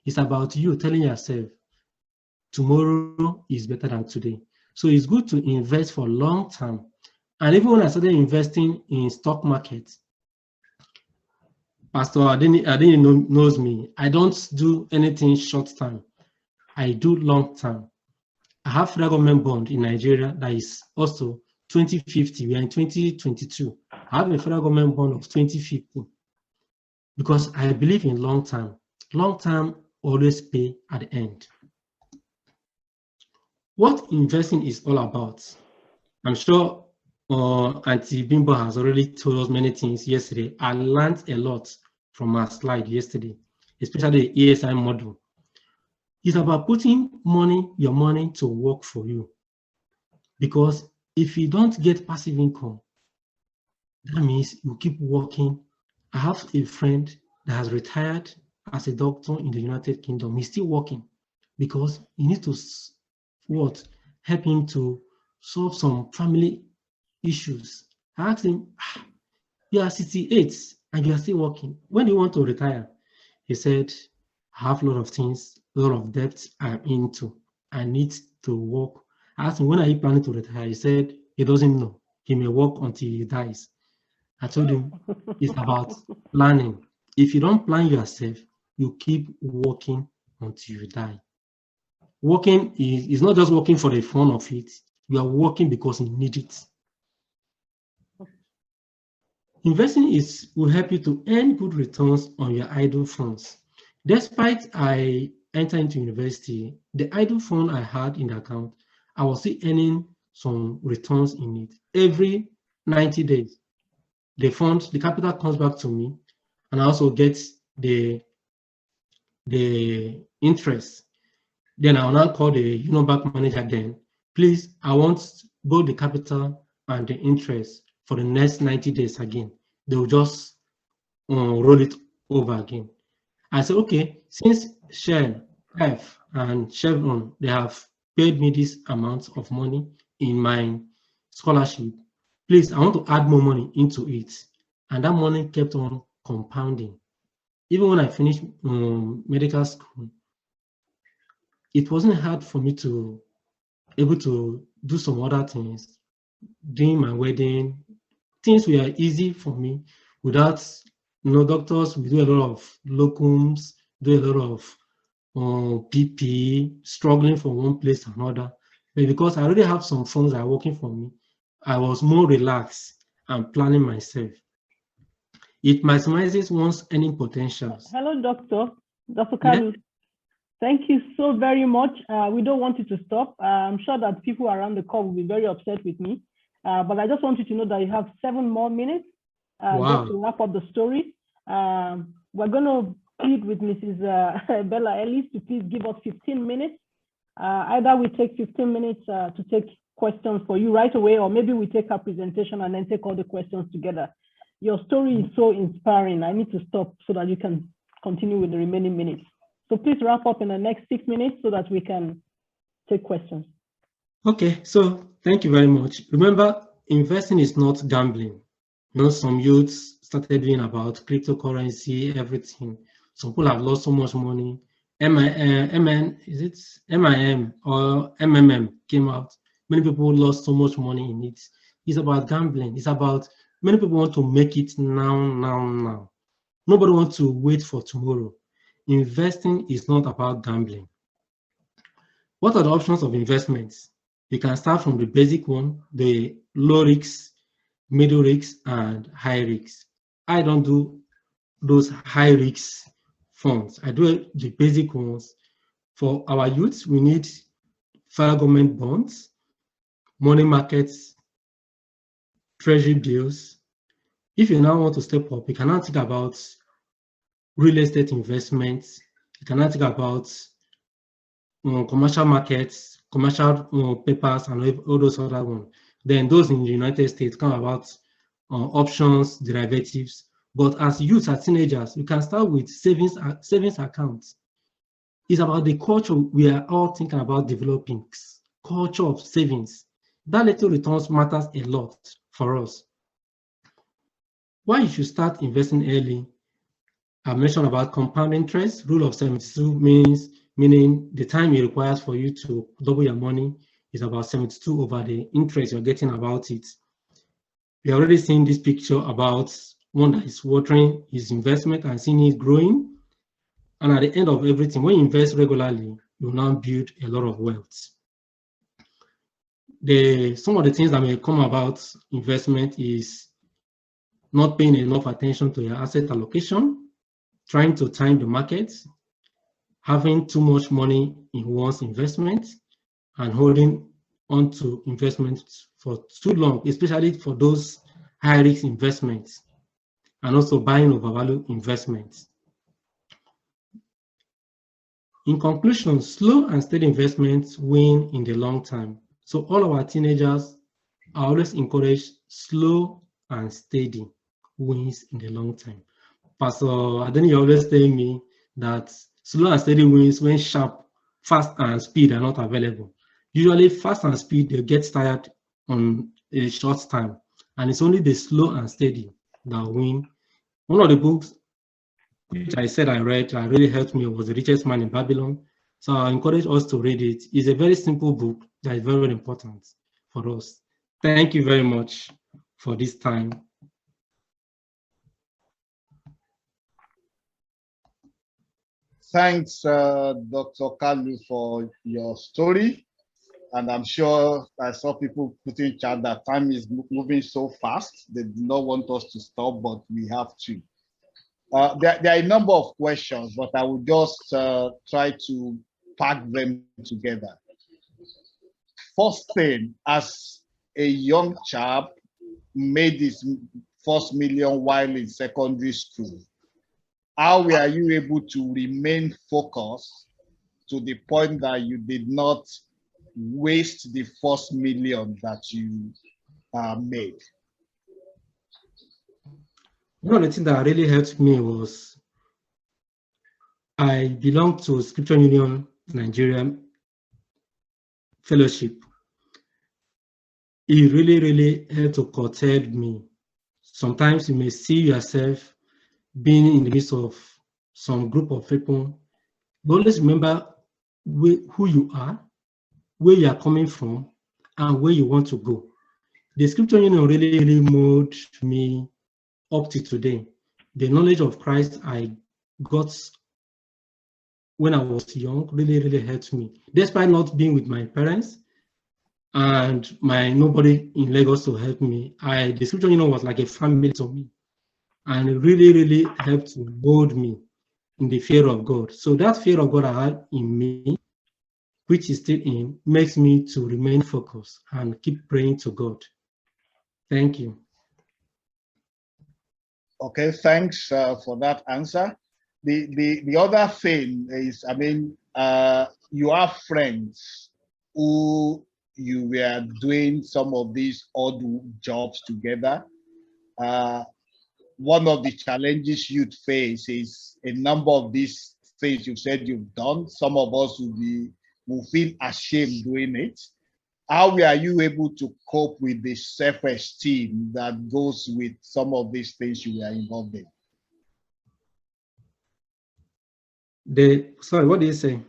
It's about you telling yourself, tomorrow is better than today. So it's good to invest for long term. And even when I started investing in stock market, Pastor Adeni knows me. I don't do anything short term. I do long term. I have federal government bond in Nigeria that is also 2050. We are in 2022. I have a federal government bond of 2050, because I believe in long term. Long term always pay at the end. What investing is all about, I'm sure Auntie Bimbo has already told us many things yesterday. I learned a lot from our slide yesterday, especially the ESI model. It's about putting your money to work for you. Because if you don't get passive income, that means you keep working. I have a friend that has retired as a doctor in the United Kingdom. He's still working because he needs to help him to solve some family issues. I asked him, you are 68 and you are still working. When do you want to retire? He said, I have a lot of things, a lot of debts I'm into. I need to work. I asked him, when are you planning to retire? He said he doesn't know. He may work until he dies. I told him it's about planning. If you don't plan yourself, you keep working until you die. Working is not just working for the fun of it. You are working because you need it. Investing will help you to earn good returns on your idle funds. Despite I entered into university, the idle fund I had in the account, I was still earning some returns in it. Every 90 days, the capital comes back to me, and I also get the interest. Then I'll now call the bank manager then. Please, I want both the capital and the interest for the next 90 days again. They will just roll it over again. I said, okay, since Shell, F, and Chevron, they have paid me this amount of money in my scholarship, please, I want to add more money into it. And that money kept on compounding. Even when I finished medical school, it wasn't hard for me to able to do some other things, doing my wedding. Things were easy for me without, doctors. We do a lot of locums, do a lot of PPE, struggling from one place to another. But because I already have some funds that are working for me, I was more relaxed and planning myself. It maximizes one's earning potentials. Hello, Dr. Kalu. Yeah. Thank you so very much. We don't want you to stop. I'm sure that people around the call will be very upset with me. But I just want you to know that you have 7 more minutes just to wrap up the story. We're going to plead with Mrs. Bella Ellis to please give us 15 minutes. Either we take 15 minutes to take questions for you right away, or maybe we take our presentation and then take all the questions together. Your story is so inspiring. I need to stop so that you can continue with the remaining minutes. So please wrap up in the next 6 minutes so that we can take questions. Okay, so thank you very much. Remember, investing is not gambling. Some youths started doing about cryptocurrency, everything. Some people have lost so much money. MIM or MMM came out. Many people lost so much money in it. It's about gambling. It's about many people want to make it now. Nobody wants to wait for tomorrow. Investing is not about gambling. What are the options of investments? You can start from the basic one, the low risks, middle risks, and high risks. I don't do those high risks funds. I do the basic ones. For our youth, we need federal government bonds, money markets, treasury bills. If you now want to step up, you can now think about real estate investments. You can now think about commercial markets, commercial papers, and all those other ones. Then those in the United States come about options, derivatives. But as youth, as teenagers, you can start with savings accounts. It's about the culture we are all thinking about developing, culture of savings. That little returns matters a lot for us. Why you should start investing early? I mentioned about compound interest. Rule of 72 meaning the time it requires for you to double your money is about 72 over the interest you're getting about it. We already seen this picture about one that is watering his investment and seeing it growing. And at the end of everything, when you invest regularly, you now build a lot of wealth. Some of the things that may come about investment is not paying enough attention to your asset allocation, trying to time the market, having too much money in one's investment, and holding on to investments for too long, especially for those high-risk investments, and also buying overvalued investments. In conclusion, slow and steady investments win in the long term. So all our teenagers are always encouraged slow and steady wins in the long term. Pastor Adeni always telling me that slow and steady wins when sharp, fast, and speed are not available. Usually fast and speed, they get tired on a short time. And it's only the slow and steady that win. One of the books which I said I read that really helped me was The Richest Man in Babylon. So I encourage us to read it. It's a very simple book that is very, very important for us. Thank you very much for this time. Thanks, Dr. Kalu, for your story. And I'm sure I saw people putting in chat that time is moving so fast. They do not want us to stop, but we have to. There are a number of questions, but I will just try to pack them together. First thing, as a young chap, made his first million while in secondary school, how were you able to remain focused to the point that you did not waste the first million that you made? One of the things that really helped me was I belonged to Scripture Union Nigeria Fellowship. It really helped to curtail me. Sometimes you may see yourself being in the midst of some group of people. But always remember who you are, where you are coming from, and where you want to go. The Scripture Union really molded me up to today. The knowledge of Christ I got when I was young really helped me. Despite not being with my parents and nobody in Lagos to help me, the Scripture Union was like a family to me. And it really helped to mold me in the fear of God. So that fear of God I had in me, which is still in, makes me to remain focused and keep praying to God. Thank you. Okay, thanks for that answer. The other thing is, I mean, you have friends who you were doing some of these odd jobs together. One of the challenges you'd face is a number of these things you said you've done. Some of us will feel ashamed doing it. How are you able to cope with the self-esteem that goes with some of these things you were involved in? Sorry, what did you say?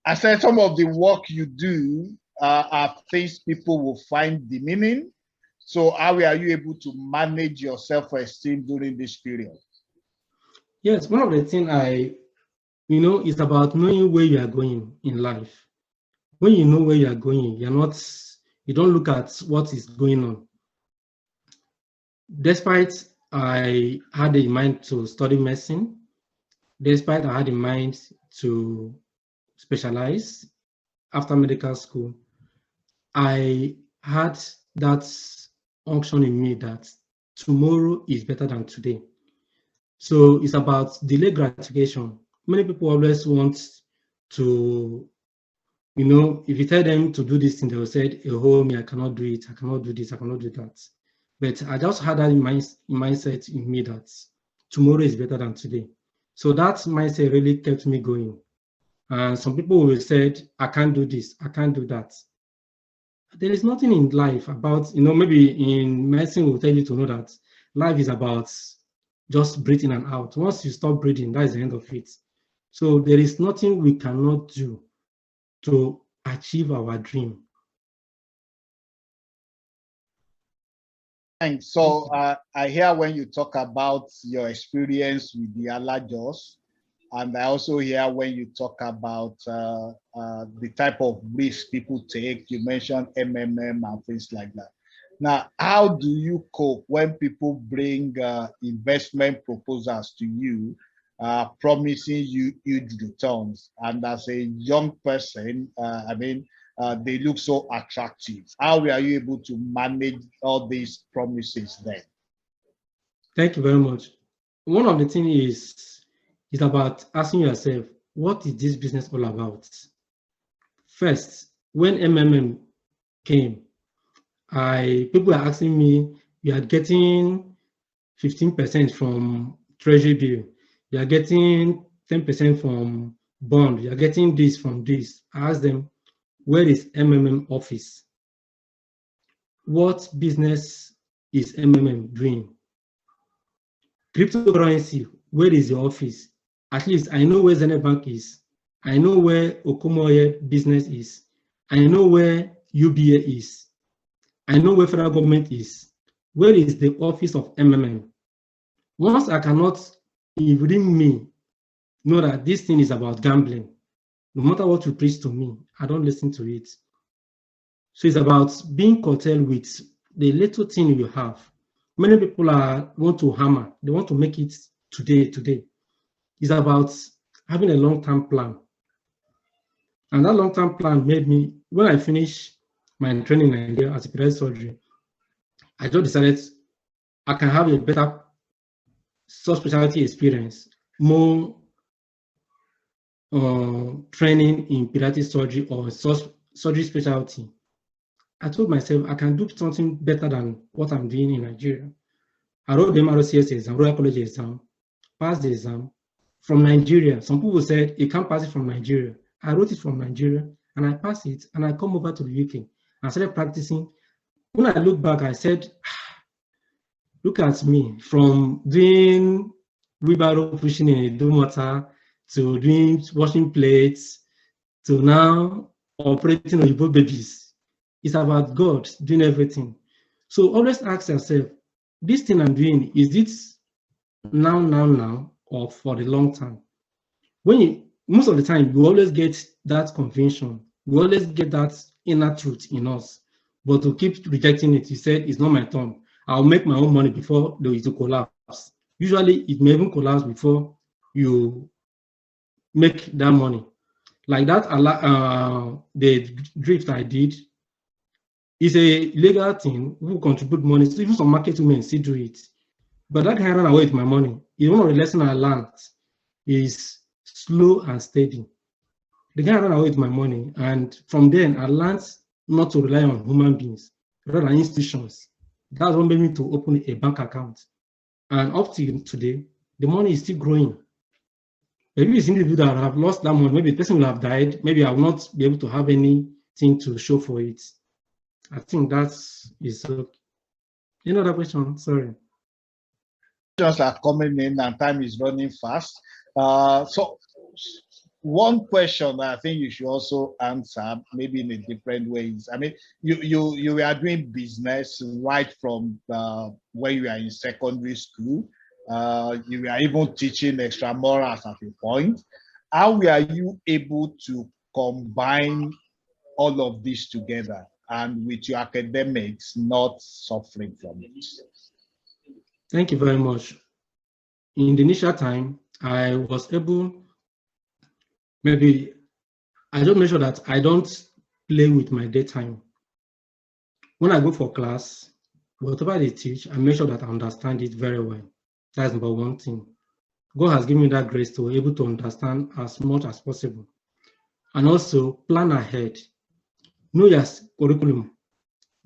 I said some of the work you do are things people will find demeaning. So how are you able to manage your self-esteem during this period? Yes, one of the things it's about knowing where you are going in life. When you know where you are going, you don't look at what is going on. Despite I had in mind to study medicine, despite I had in mind to specialize after medical school, I had that unction in me that tomorrow is better than today. So it's about delayed gratification. Many people always want to, if you tell them to do this thing, they will say, oh, me, I cannot do it, I cannot do this, I cannot do that. But I just had that mindset in me that tomorrow is better than today. So that mindset really kept me going. And some people will say, I can't do this, I can't do that. There is nothing in life about, maybe in medicine will tell you to know that life is about just breathing and out. Once you stop breathing, that is the end of it. So there is nothing we cannot do to achieve our dream. Thanks. So I hear when you talk about your experience with the Alajos, and I also hear when you talk about the type of risks people take. You mentioned MMM and things like that. Now, how do you cope when people bring investment proposals to you, promising you huge returns? And as a young person, they look so attractive. How are you able to manage all these promises then? Thank you very much. One of the things is about asking yourself, what is this business all about? First, when MMM came, people are asking me, you are getting 15% from treasury bill, you are getting 10% from bond, you are getting this from this. I ask them, where is MMM office? What business is MMM doing? Cryptocurrency, where is the office? At least I know where Zenith Bank is. I know where Okomoye business is. I know where UBA is. I know where federal government is. Where is the office of MMM? Once I cannot, within me, know that this thing is about gambling. No matter what you preach to me, I don't listen to it. So it's about being curtailed with the little thing you have. Many people want to hammer. They want to make it today. It's about having a long-term plan. And that long-term plan made me, when I finished my training in Nigeria as a pediatric surgery, I just decided I can have a better subspecialty experience, more training in pediatric surgery or surgery specialty. I told myself I can do something better than what I'm doing in Nigeria. I wrote the MRCS exam, Royal College exam, passed the exam from Nigeria. Some people said you can't pass it from Nigeria. I wrote it from Nigeria and I passed it and I come over to the UK and started practicing. When I look back, I said, look at me, from doing wheelbarrow pushing in a water to doing washing plates to now operating on Igbo babies. It's about God doing everything. So always ask yourself, this thing I'm doing, is it now, or for the long term? Most of the time, you always get that conviction. We always get that inner truth in us. But to keep rejecting it, you said, it's not my turn. I'll make my own money before there is a collapse. Usually, it may even collapse before you make that money. Like that, the drift I did is a legal thing. Who contribute money? So even some market women still do it. But that can run away with my money. One of the lessons I learned is slow and steady. They can run away with my money. And from then, I learned not to rely on human beings, rather than institutions. That's what made me to open a bank account. And up to today, the money is still growing. Maybe it's individual that have lost that money. Maybe the person will have died. Maybe I will not be able to have anything to show for it. I think that is okay. Another question? Sorry. Questions are coming in and time is running fast. So one question I think you should also answer, maybe in a different ways. I mean, you are doing business right from when you are in secondary school. You are even teaching extramurals at a point. How were you able to combine all of this together and with your academics not suffering from it? Thank you very much. In the initial time, I was able, maybe I just make sure that I don't play with my daytime. When I go for class, whatever they teach, I make sure that I understand it very well. That's number one thing. God has given me that grace to be able to understand as much as possible. And also plan ahead. Know your curriculum.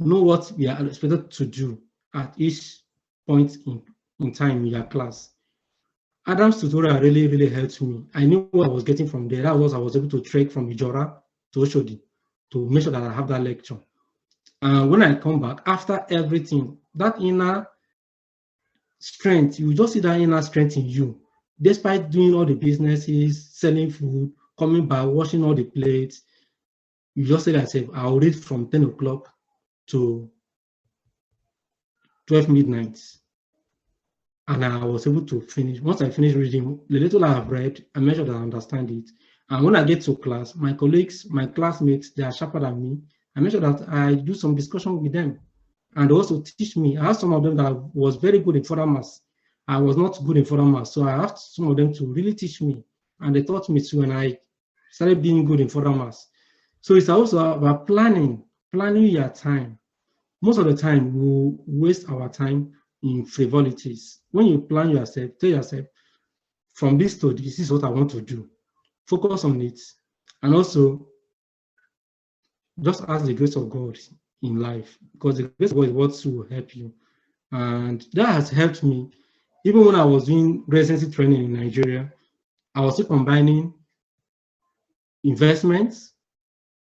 Know what we are expected to do at each point in time in your class. Adam's tutorial really helped me. I knew what I was getting from there. That was I was able to trek from Ijora to Oshodi to make sure that I have that lecture. And when I come back, after everything, that inner strength, you just see that inner strength in you. Despite doing all the businesses, selling food, coming back, washing all the plates, you just say to yourself, I'll read from 10 o'clock to 12 midnight. And I was able to finish. Once I finished reading, the little I have read, I made sure that I understand it. And when I get to class, my colleagues, my classmates, they are sharper than me. I make sure that I do some discussion with them. And also teach me. I have some of them that was very good in further maths. I was not good in further maths. So I asked some of them to really teach me. And they taught me too, and I started being good in further maths. So it's also about planning your time. Most of the time, we waste our time in frivolities. When you plan yourself, tell yourself, from this to this is what I want to do. Focus on it. And also, just ask the grace of God in life, because the grace of God is what will help you. And that has helped me. Even when I was doing residency training in Nigeria, I was still combining investments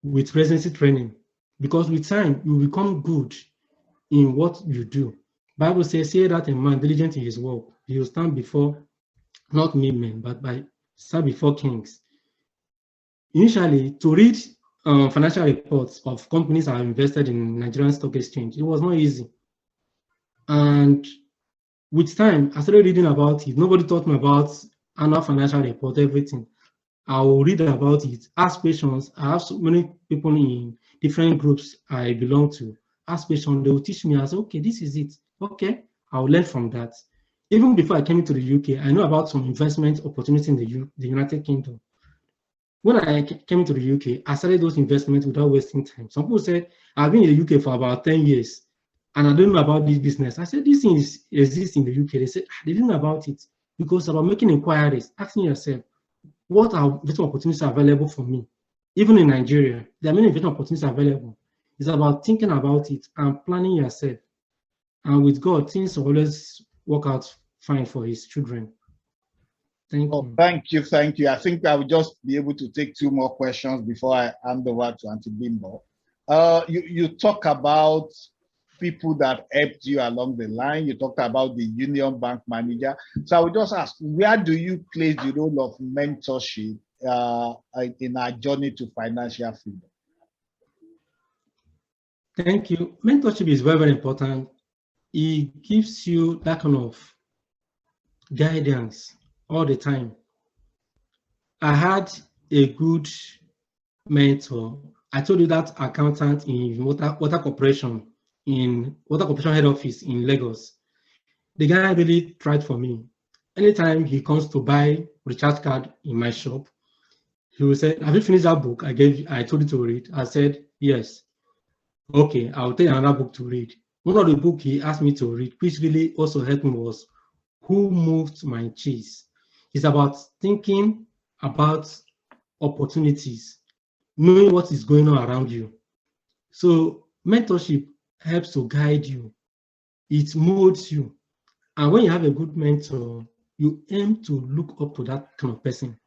with residency training, because with time, you become good in what you do. Bible says, say that a man diligent in his work, he will stand before, not men, but stand before kings. Initially, to read financial reports of companies that are invested in Nigerian Stock Exchange, it was not easy. And with time, I started reading about it. Nobody taught me about annual financial report, everything. I will read about it, ask questions. I have so many people in different groups I belong to. Ask questions, they will teach me. I say, okay, this is it. Okay, I will learn from that. Even before I came into the UK, I know about some investment opportunities in the United Kingdom. When I came into the UK, I started those investments without wasting time. Some people said, I've been in the UK for about 10 years and I don't know about this business. I said, this thing exists in the UK. They said, they didn't know about it because about making inquiries, asking yourself, what are investment opportunities available for me? Even in Nigeria, there are many investment opportunities available. It's about thinking about it and planning yourself. And with God, things always work out fine for his children. Thank you. Thank you, thank you. I think I will just be able to take 2 more questions before I hand over to Auntie Bimbo. You talk about people that helped you along the line. You talked about the Union Bank manager. So I would just ask, where do you place the role of mentorship in our journey to financial freedom? Thank you. Mentorship is very, very important. It gives you that kind of guidance all the time. I had a good mentor. I told you that accountant in water corporation head office in Lagos. The guy really tried for me. Anytime he comes to buy recharge card in my shop, he will say, have you finished that book I told you to read? I said, yes. Okay, I'll take another book to read. One of the books he asked me to read, which really also helped me, was Who Moved My Cheese? It's about thinking about opportunities, knowing what is going on around you. So mentorship helps to guide you. It molds you. And when you have a good mentor, you aim to look up to that kind of person.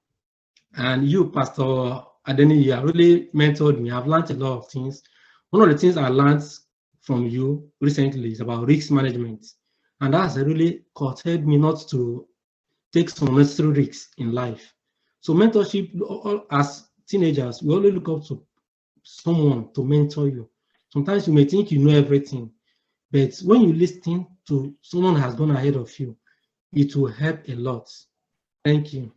And you, Pastor Adeni, you have really mentored me. I've learned a lot of things. One of the things I learned from you recently is about risk management. And that has really curtailed me not to take some unnecessary risks in life. So mentorship, as teenagers, we always look up to someone to mentor you. Sometimes you may think you know everything, but when you listen to someone who has gone ahead of you, it will help a lot. Thank you.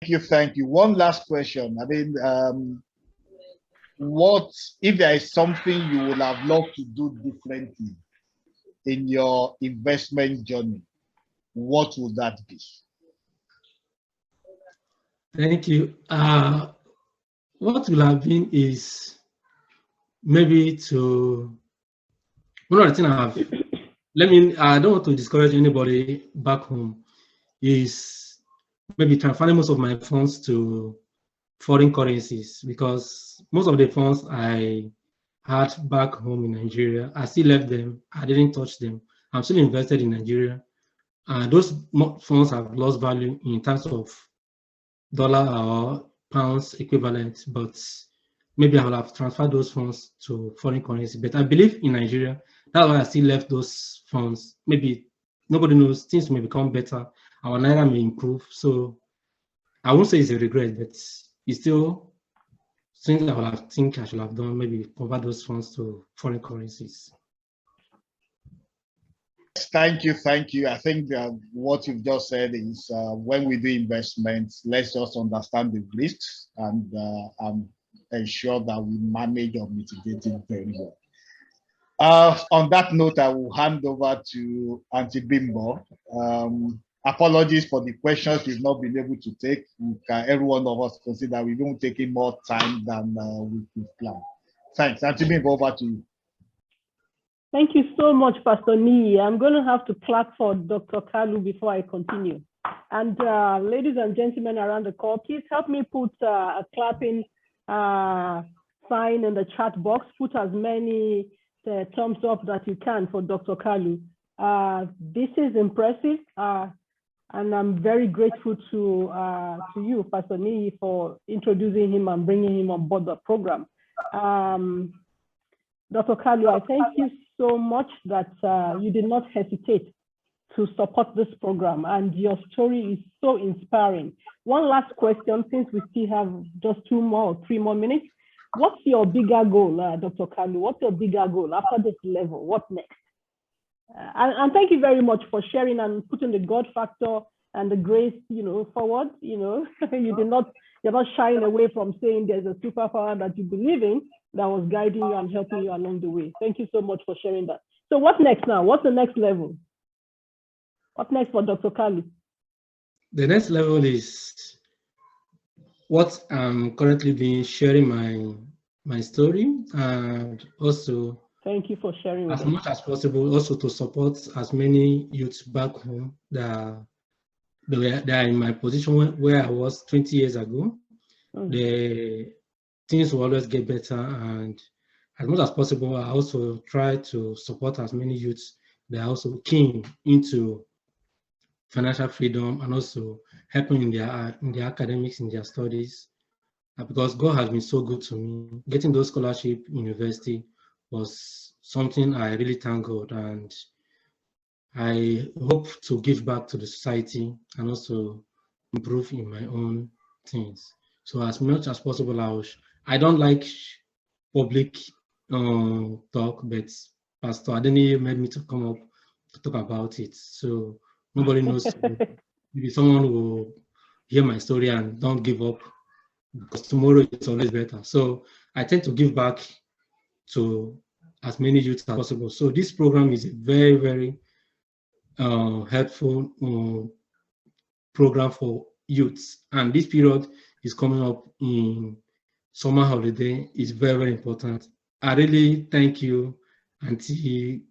Thank you, thank you. One last question. I mean, what if there is something you would have loved to do differently in your investment journey? What would that be? Thank you. What will have been is maybe to one of the things I don't want to discourage anybody back home, is maybe transferring most of my funds to foreign currencies, because most of the funds I had back home in Nigeria, I still left them. I didn't touch them. I'm still invested in Nigeria. Those funds have lost value in terms of dollar or pounds equivalent, but maybe I will have transferred those funds to foreign currency. But I believe in Nigeria. That's why I still left those funds. Maybe nobody knows, things may become better. Our naira may improve. So I won't say it's a regret, but it's still things that I think I should have done, maybe convert those funds to foreign currencies. Thank you, thank you. I think what you've just said is when we do investments, let's just understand the risks and ensure that we manage or mitigate it very well. On that note, I will hand over to Auntie Bimbo. Apologies for the questions we've not been able to take. Every one of us consider we've been taking more time than we could plan. Thanks. Auntie Bimbo, over to you. Thank you so much, Pastor Nee. I'm going to have to clap for Dr. Kalu before I continue. And ladies and gentlemen around the call, please help me put a clapping sign in the chat box. Put as many thumbs up that you can for Dr. Kalu. This is impressive, and I'm very grateful to you, Pastor Nee, for introducing him and bringing him on board the program. Dr. Kalu, I thank you so much that you did not hesitate to support this program, and your story is so inspiring. One last question, since we still have just 2 more or 3 more minutes. What's your bigger goal, Dr. Kalu? What's your bigger goal after this level? What next? And thank you very much for sharing and putting the God factor and the grace, forward, you're not shying away from saying there's a superpower that you believe in that was guiding you and helping you along the way. Thank you so much for sharing that. So what next now? What's the next level? What's next for Dr. Kalu? The next level is what I'm currently sharing my story, and also thank you for sharing with as us. much as possible also to support as many youths back home that are in my position where I was 20 years ago. The things will always get better, and as much as possible I also try to support as many youths that are also keen into financial freedom and also helping in their academics, in their studies, because God has been so good to me. Getting those scholarship in university was something I really thank God, and I hope to give back to the society and also improve in my own things. So as much as possible, I don't like public talk, but Pastor Adeni made me to come up to talk about it. So nobody knows. Maybe someone will hear my story and don't give up, because tomorrow is always better. So I tend to give back to as many youth as possible. So this program is a very, very helpful program for youths. And this period is coming up in summer holiday. Is very, very important. I really thank you, Auntie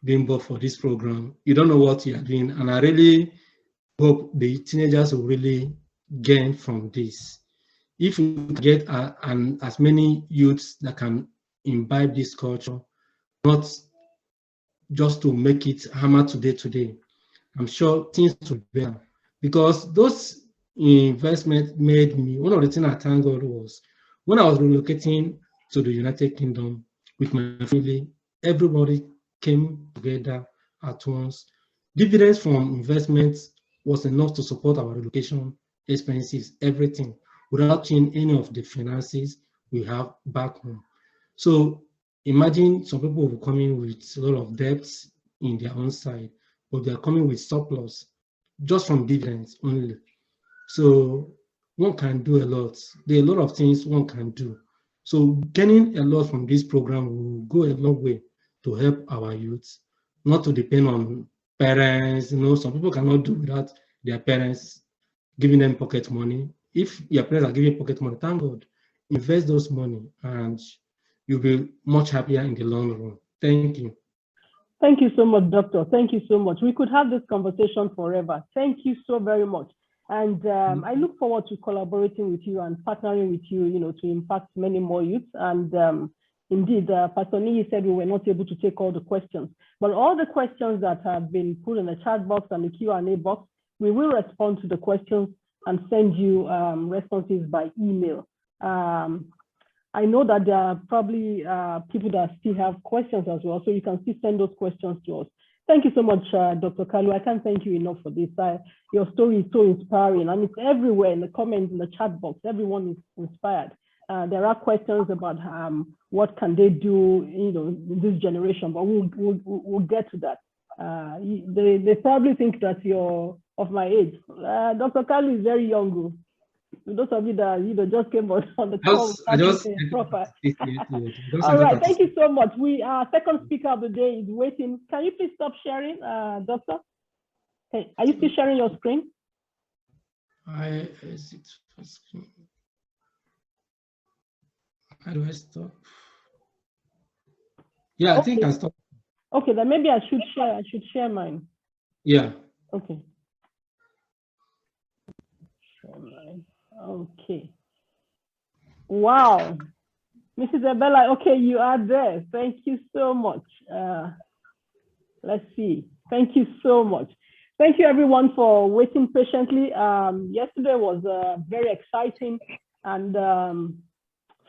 Bimbo, for this program. You don't know what you are doing, and I really hope the teenagers will really gain from this. If we get as many youths that can imbibe this culture, not just to make it hammer today, I'm sure things will be better. Because those investments made me, one of the things I thank God was, when I was relocating to the United Kingdom with my family, everybody came together at once. Dividends from investments was enough to support our relocation expenses, everything, without changing any of the finances we have back home. So imagine some people will come in with a lot of debts in their own side, but they are coming with surplus just from dividends only. So one can do a lot. There are a lot of things one can do. So gaining a lot from this program will go a long way to help our youths, not to depend on parents. Some people cannot do without their parents giving them pocket money. If your parents are giving pocket money, thank God, invest those money and you'll be much happier in the long run. Thank you. Thank you so much, Doctor. Thank you so much. We could have this conversation forever. Thank you so very much. And I look forward to collaborating with you and partnering with you, to impact many more youths. And indeed, Pastor Nii said we were not able to take all the questions, but all the questions that have been put in the chat box and the Q&A box, we will respond to the questions and send you responses by email. I know that there are probably people that still have questions as well, so you can still send those questions to us. Thank you so much, Dr. Kalu. I can't thank you enough for this. Your story is so inspiring, and it's everywhere in the comments, in the chat box. Everyone is inspired. There are questions about what can they do, in this generation, but we'll get to that. They probably think that you're of my age. Dr. Kalu is very young. Those of you that just came on the call, all right, thank you so much. Our second speaker of the day is waiting. Can you please stop sharing, Doctor? Hey, are you still sharing your screen? How do I stop? Yeah, okay. I think I stopped. Okay, then maybe I should share. I should share mine. Yeah. Okay. Share mine. Okay. Wow. Mrs. Abella, okay, you are there. Thank you so much. Let's see. Thank you so much. Thank you everyone for waiting patiently. Yesterday was very exciting, and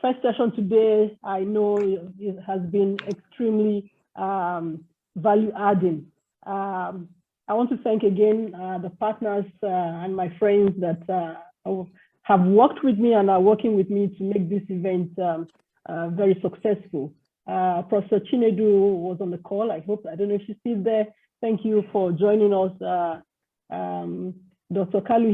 first session today, I know it has been extremely value adding. I want to thank again the partners and my friends that have worked with me and are working with me to make this event very successful. Professor Chinedu was on the call. I don't know if she's still there. Thank you for joining us. Dr. Kalu